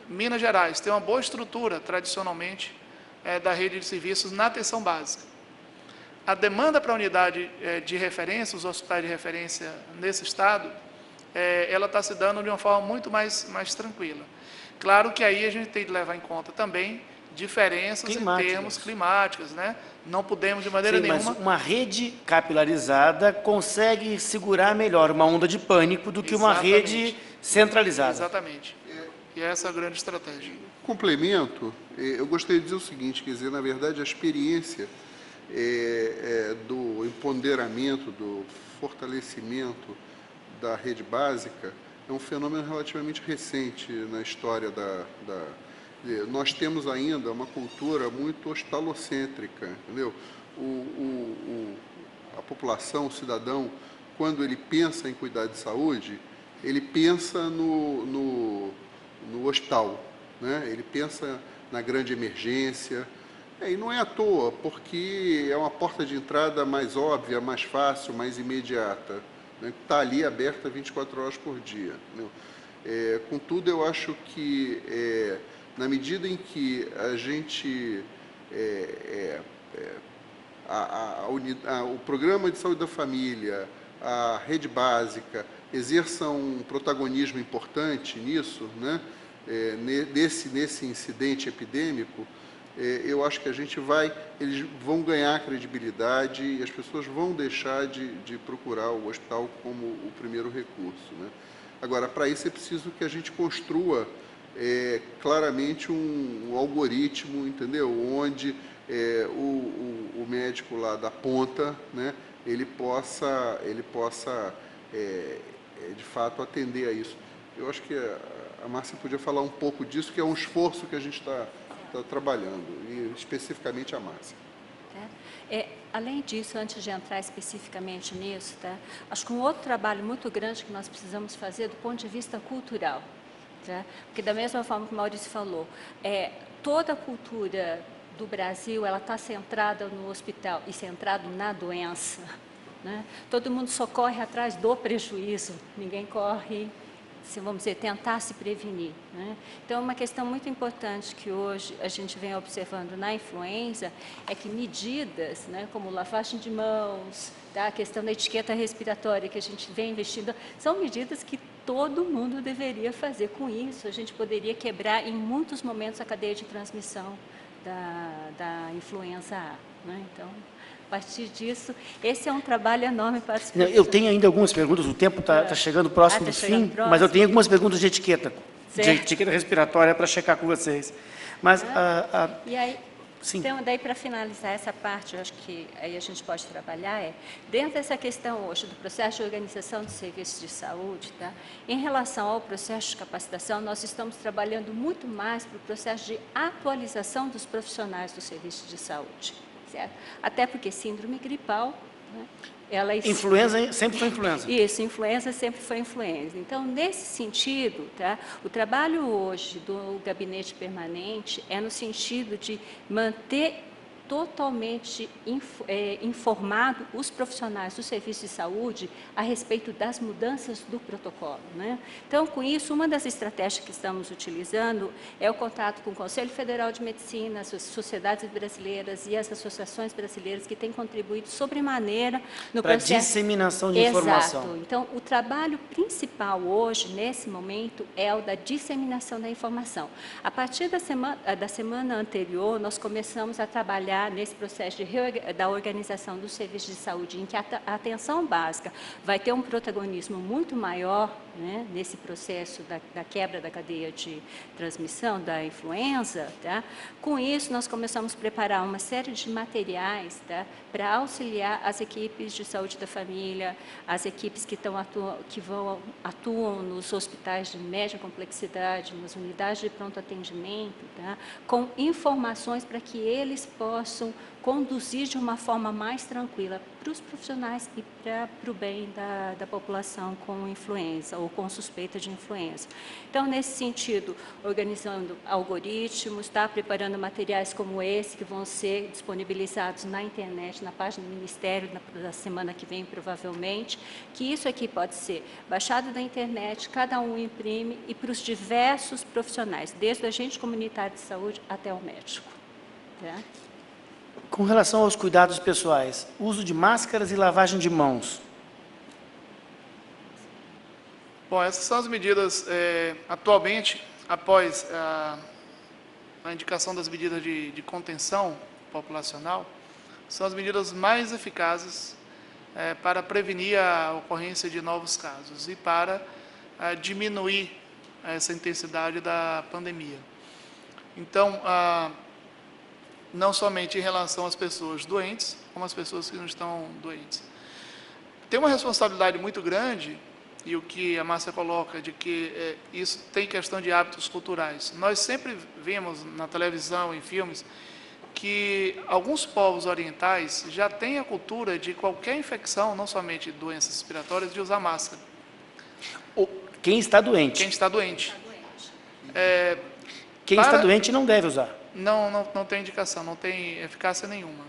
Minas Gerais tem uma boa estrutura, tradicionalmente, da rede de serviços na atenção básica. A demanda para a unidade de referência, os hospitais de referência nesse estado, ela está se dando de uma forma muito mais tranquila. Claro que aí a gente tem que levar em conta também diferenças em termos climáticos, né? Não podemos de maneira nenhuma... Mas uma rede capilarizada consegue segurar melhor uma onda de pânico do que uma rede centralizada. Exatamente. E essa é a grande estratégia. Complemento, eu gostaria de dizer o seguinte, quer dizer, na verdade, a experiência do empoderamento, do fortalecimento da rede básica é um fenômeno relativamente recente na história nós temos ainda uma cultura muito hospitalocêntrica, entendeu? A população, o cidadão, quando ele pensa em cuidar de saúde, ele pensa no hospital, né? Ele pensa na grande emergência, e não é à toa, porque é uma porta de entrada mais óbvia, mais fácil, mais imediata, né? Está ali aberta 24 horas por dia. Contudo, eu acho que, na medida em que a gente, o Programa de Saúde da Família, a rede básica, exerçam um protagonismo importante nisso, né? Nesse incidente epidêmico, eu acho que eles vão ganhar credibilidade e as pessoas vão deixar de procurar o hospital como o primeiro recurso, né? Agora, para isso é preciso que a gente construa claramente um algoritmo, entendeu? Onde o médico lá da ponta, né, ele possa de fato atender a isso. Eu acho que a Márcia podia falar um pouco disso, que é um esforço que a gente está trabalhando, e especificamente a Márcia. Além disso, antes de entrar especificamente nisso, acho que um outro trabalho muito grande que nós precisamos fazer do ponto de vista cultural, porque da mesma forma que o Maurício falou, toda a cultura do Brasil ela está centrada no hospital e centrado na doença, né? Todo mundo só corre atrás do prejuízo, ninguém corre, vamos dizer, tentar se prevenir, né? Então, uma questão muito importante que hoje a gente vem observando na influenza é que medidas, né, como lavagem de mãos, a questão da etiqueta respiratória que a gente vem investindo, são medidas que todo mundo deveria fazer. Com isso, a gente poderia quebrar em muitos momentos a cadeia de transmissão da influenza A, né? Então, a partir disso, esse é um trabalho enorme para as pessoas. Eu tenho ainda algumas perguntas, o tempo está chegando próximo do fim, mas eu tenho algumas perguntas de etiqueta respiratória para checar com vocês. Mas, e aí, sim. Então, daí para finalizar essa parte, eu acho que aí a gente pode trabalhar, dentro dessa questão hoje do processo de organização de serviços de saúde, em relação ao processo de capacitação, nós estamos trabalhando muito mais para o processo de atualização dos profissionais do serviço de saúde. Certo? Até porque síndrome gripal, né, influenza sempre foi influenza. Isso, influenza sempre foi influenza. Então, nesse sentido, o trabalho hoje do gabinete permanente é no sentido de manter totalmente informado os profissionais do serviço de saúde a respeito das mudanças do protocolo, né? Então, com isso, uma das estratégias que estamos utilizando é o contato com o Conselho Federal de Medicina, as sociedades brasileiras e as associações brasileiras que têm contribuído sobremaneira no processo... Para disseminação de informação. Exato. Então, o trabalho principal hoje, nesse momento, é o da disseminação da informação. A partir da semana anterior, nós começamos a trabalhar nesse processo da organização do serviço de saúde, em que a atenção básica vai ter um protagonismo muito maior, né, nesse processo da quebra da cadeia de transmissão da influenza, tá? Com isso, nós começamos a preparar uma série de materiais, tá, para auxiliar as equipes de saúde da família, as equipes que atuam nos hospitais de média complexidade, nas unidades de pronto atendimento, tá, com informações para que eles possam conduzir de uma forma mais tranquila para os profissionais e para o bem da população com influenza ou com suspeita de influenza. Então, nesse sentido, organizando algoritmos, preparando materiais como esse, que vão ser disponibilizados na internet, na página do Ministério, na semana que vem, provavelmente, que isso aqui pode ser baixado da internet, cada um imprime, e para os diversos profissionais, desde o agente comunitário de saúde até o médico. Tá? Com relação aos cuidados pessoais, uso de máscaras e lavagem de mãos. Bom, essas são as medidas, atualmente, após a indicação das medidas de contenção populacional, são as medidas mais eficazes para prevenir a ocorrência de novos casos e para diminuir essa intensidade da pandemia. Então, não somente em relação às pessoas doentes, como às pessoas que não estão doentes. Tem uma responsabilidade muito grande, e o que a Márcia coloca, de que isso tem questão de hábitos culturais. Nós sempre vemos na televisão, em filmes, que alguns povos orientais já têm a cultura de qualquer infecção, não somente doenças respiratórias, de usar máscara. Quem está doente. Quem está doente. Quem está doente não deve usar. Não tem indicação, não tem eficácia nenhuma.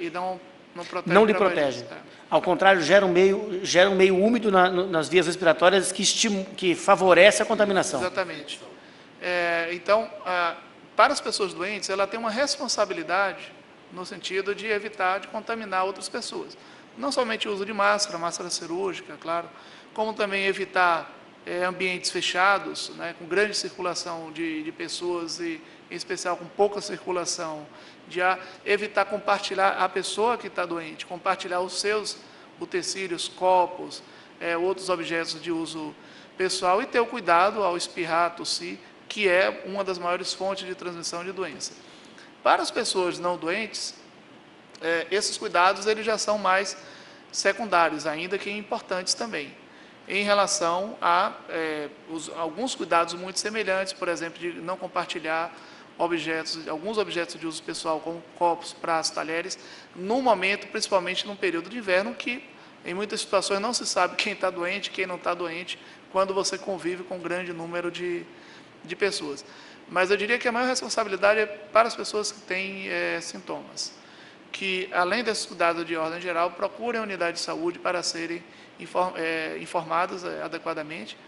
E não protege. Não lhe protege. Ao contrário, gera um meio úmido nas vias respiratórias que favorece a contaminação. Exatamente. Então, para as pessoas doentes, ela tem uma responsabilidade no sentido de evitar de contaminar outras pessoas. Não somente o uso de máscara cirúrgica, claro, como também evitar ambientes fechados, né, com grande circulação de pessoas e, em especial, com pouca circulação de ar, evitar compartilhar a pessoa que está doente, compartilhar os seus utensílios, copos, outros objetos de uso pessoal e ter o cuidado ao espirrar, tossir, que é uma das maiores fontes de transmissão de doença. Para as pessoas não doentes, esses cuidados eles já são mais secundários, ainda que importantes também, em relação a alguns cuidados muito semelhantes, por exemplo, de não compartilhar alguns objetos de uso pessoal, como copos, pratos, talheres, num momento, principalmente num período de inverno, que em muitas situações não se sabe quem está doente, quem não está doente, quando você convive com um grande número de pessoas. Mas eu diria que a maior responsabilidade é para as pessoas que têm sintomas, que, além desses cuidados de ordem geral, procurem a unidade de saúde para serem informadas adequadamente.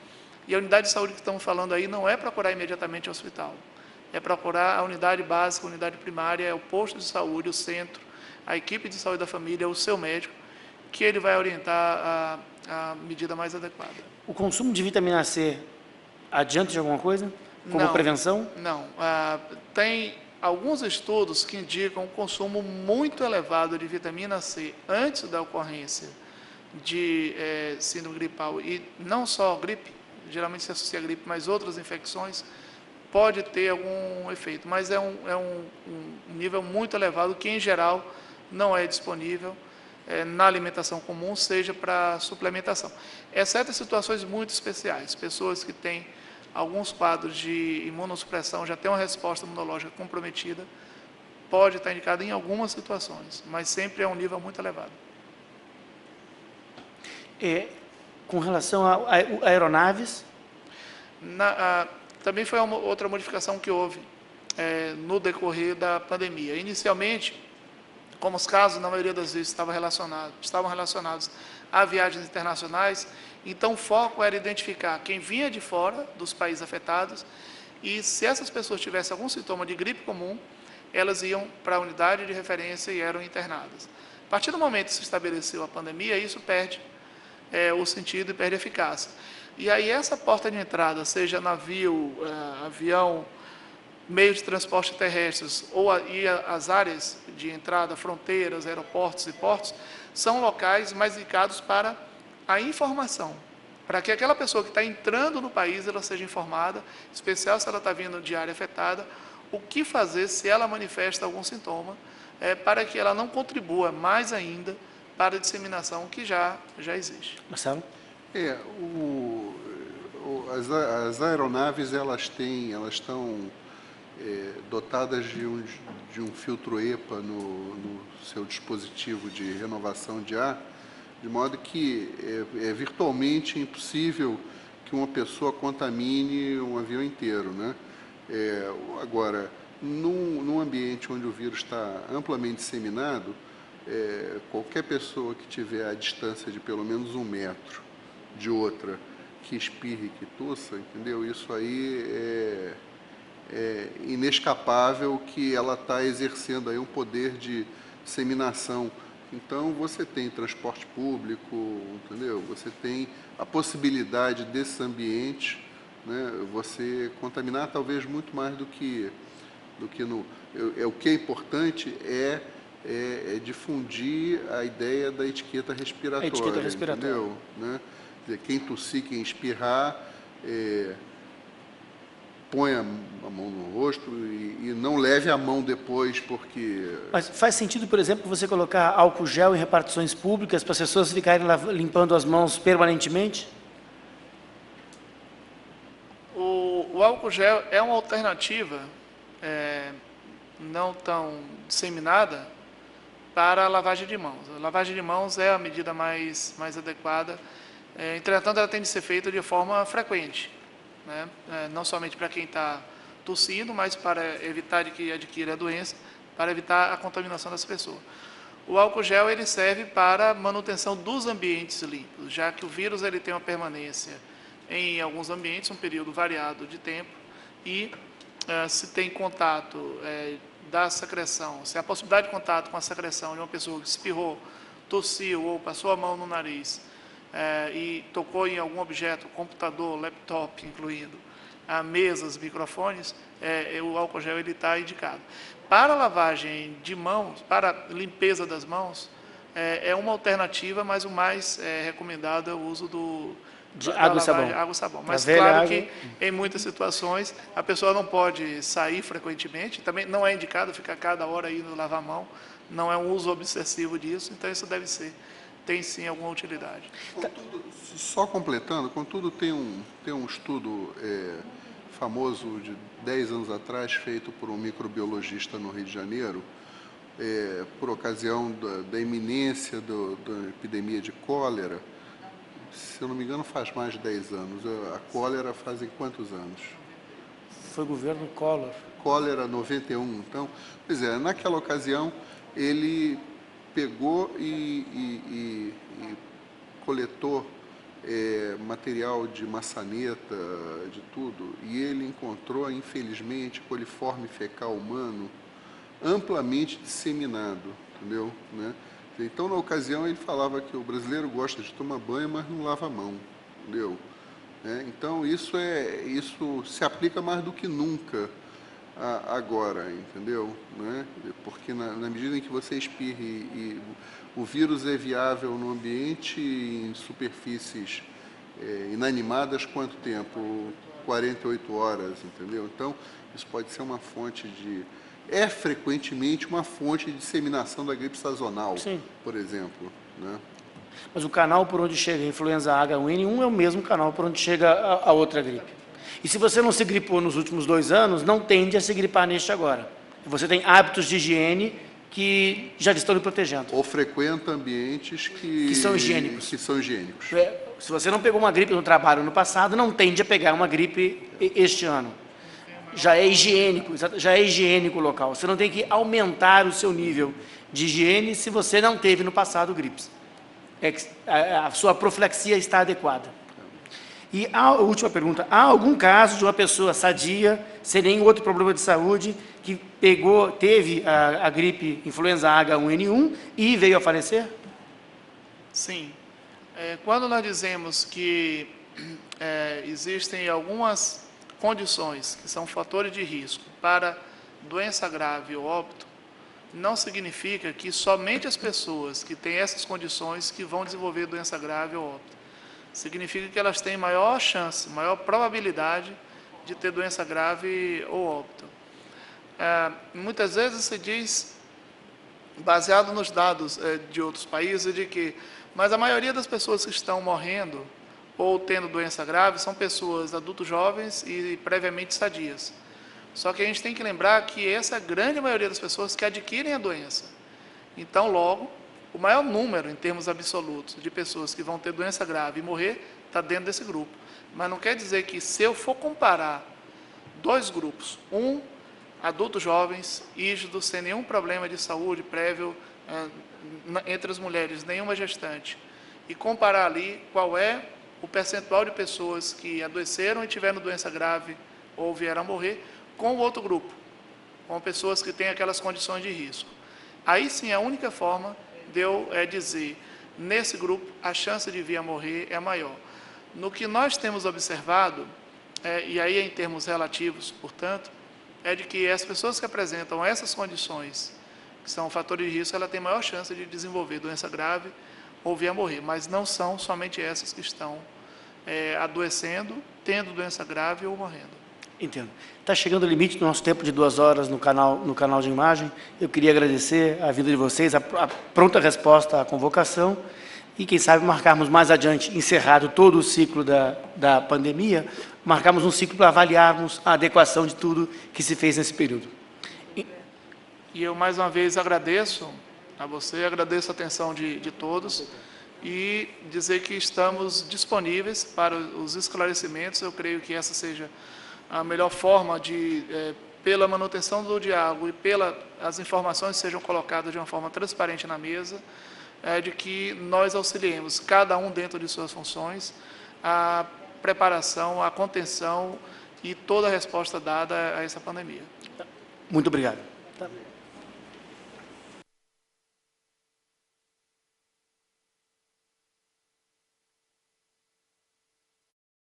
E a unidade de saúde que estamos falando aí não é procurar imediatamente o hospital, é procurar a unidade básica, a unidade primária, é o posto de saúde, o centro, a equipe de saúde da família, o seu médico, que ele vai orientar a medida mais adequada. O consumo de vitamina C adianta de alguma coisa? Como prevenção? Não. Tem alguns estudos que indicam um consumo muito elevado de vitamina C antes da ocorrência de síndrome gripal, e não só gripe, geralmente se associa a gripe, mas outras infecções, pode ter algum efeito, mas é um nível muito elevado que, em geral, não é disponível na alimentação comum, seja para suplementação, exceto em situações muito especiais, pessoas que têm alguns quadros de imunossupressão, já têm uma resposta imunológica comprometida, pode estar indicado em algumas situações, mas sempre é um nível muito elevado. Com relação a aeronaves? Também foi outra modificação que houve no decorrer da pandemia. Inicialmente, como os casos, na maioria das vezes, estavam relacionados a viagens internacionais, então o foco era identificar quem vinha de fora dos países afetados e, se essas pessoas tivessem algum sintoma de gripe comum, elas iam para a unidade de referência e eram internadas. A partir do momento que se estabeleceu a pandemia, isso perde o sentido e perde a eficácia. E aí essa porta de entrada, seja navio, avião, meio de transporte terrestres ou as áreas de entrada, fronteiras, aeroportos e portos, são locais mais indicados para a informação, para que aquela pessoa que está entrando no país, ela seja informada, em especial se ela está vindo de área afetada, o que fazer se ela manifesta algum sintoma, para que ela não contribua mais ainda para a disseminação que já existe. Marcelo? As aeronaves, elas estão dotadas de um filtro EPA no seu dispositivo de renovação de ar, de modo que é virtualmente impossível que uma pessoa contamine um avião inteiro, né? Agora, num ambiente onde o vírus está amplamente disseminado, qualquer pessoa que tiver a distância de pelo menos 1 metro de outra, que espirre, que tossa, entendeu? Isso aí é inescapável que ela está exercendo aí um poder de disseminação. Então, você tem transporte público, entendeu? Você tem a possibilidade desses ambientes, né, você contaminar talvez muito mais do que no... O que é importante é difundir a ideia da etiqueta respiratória. A etiqueta respiratória. Entendeu? Né? Quer dizer, quem tossir, quem espirrar, põe a mão no rosto e não leve a mão depois, porque... Mas faz sentido, por exemplo, você colocar álcool gel em repartições públicas para as pessoas ficarem limpando as mãos permanentemente? O álcool gel é uma alternativa não tão disseminada para a lavagem de mãos. A lavagem de mãos é a medida mais adequada, entretanto, ela tem de ser feita de forma frequente, né? Não somente para quem está tossindo, mas para evitar de que adquira a doença, para evitar a contaminação das pessoas. O álcool gel ele serve para manutenção dos ambientes limpos, já que o vírus ele tem uma permanência em alguns ambientes, um período variado de tempo, e se tem contato da secreção, se há possibilidade de contato com a secreção de uma pessoa que espirrou, tossiu ou passou a mão no nariz e tocou em algum objeto, computador, laptop incluindo, mesas, microfones, o álcool gel está indicado. Para lavagem de mãos, para limpeza das mãos, é uma alternativa, mas o mais recomendado é o uso de água e sabão. Água e sabão. Mas claro que em muitas situações a pessoa não pode sair frequentemente, também não é indicado ficar cada hora indo lavar a mão, não é um uso obsessivo disso, então isso tem sim alguma utilidade. Contudo, só completando, contudo tem um estudo famoso de 10 anos atrás, feito por um microbiologista no Rio de Janeiro, por ocasião da iminência da epidemia de cólera. Se eu não me engano, faz mais de 10 anos. A cólera fazem quantos anos? Foi o governo Collor. Cólera 91. Então, pois naquela ocasião, ele pegou e coletou material de maçaneta, de tudo, e ele encontrou, infelizmente, coliforme fecal humano amplamente disseminado, entendeu? Né? Então, na ocasião, ele falava que o brasileiro gosta de tomar banho, mas não lava a mão, entendeu? Então, isso se aplica mais do que nunca agora, entendeu? Né? Porque na medida em que você espirre e o vírus é viável no ambiente, em superfícies inanimadas, quanto tempo? 48 horas, entendeu? Então, isso pode ser uma fonte frequentemente uma fonte de disseminação da gripe sazonal, sim, por exemplo. Né? Mas o canal por onde chega a influenza H1N1 é o mesmo canal por onde chega a outra gripe. E se você não se gripou nos últimos 2 anos, não tende a se gripar neste agora. Você tem hábitos de higiene que já estão lhe protegendo. Ou frequenta ambientes que são higiênicos. Se você não pegou uma gripe no trabalho no passado, não tende a pegar uma gripe este ano. Já é higiênico o local. Você não tem que aumentar o seu nível de higiene se você não teve no passado gripes. A sua profilaxia está adequada. E a última pergunta, há algum caso de uma pessoa sadia, sem nenhum outro problema de saúde, que teve a gripe influenza H1N1 e veio a falecer? Sim. Quando nós dizemos que existem algumas condições que são fatores de risco para doença grave ou óbito, não significa que somente as pessoas que têm essas condições que vão desenvolver doença grave ou óbito. significa que elas têm maior chance, maior probabilidade de ter doença grave ou óbito. Muitas vezes se diz, baseado nos dados de outros países, de que, mas a maioria das pessoas que estão morrendo ou tendo doença grave são pessoas adultos jovens e previamente sadias. Só que a gente tem que lembrar que essa é a grande maioria das pessoas que adquirem a doença. Então, logo, o maior número, em termos absolutos, de pessoas que vão ter doença grave e morrer, está dentro desse grupo. Mas não quer dizer que, se eu for comparar dois grupos, adultos jovens, rígidos, sem nenhum problema de saúde prévio entre as mulheres, nenhuma gestante, e comparar ali qual é o percentual de pessoas que adoeceram e tiveram doença grave ou vieram a morrer, com o outro grupo, com pessoas que têm aquelas condições de risco. Aí sim, a única forma de eu dizer, nesse grupo, a chance de vir a morrer é maior. No que nós temos observado, e aí em termos relativos, portanto, é de que as pessoas que apresentam essas condições, que são fatores de risco, ela tem maior chance de desenvolver doença grave ou vir a morrer, mas não são somente essas que estão adoecendo, tendo doença grave ou morrendo. Entendo. Está chegando o limite do nosso tempo de 2 horas no canal de imagem. Eu queria agradecer a vinda de vocês, a pronta resposta à convocação e, quem sabe, marcarmos mais adiante, encerrado todo o ciclo da pandemia, marcarmos um ciclo para avaliarmos a adequação de tudo que se fez nesse período. E eu, mais uma vez, agradeço a você, agradeço a atenção de todos e dizer que estamos disponíveis para os esclarecimentos. Eu creio que essa seja a melhor forma de, pela manutenção do diálogo e as informações sejam colocadas de uma forma transparente na mesa, de que nós auxiliemos, cada um dentro de suas funções, a preparação, a contenção e toda a resposta dada a essa pandemia. Muito obrigado.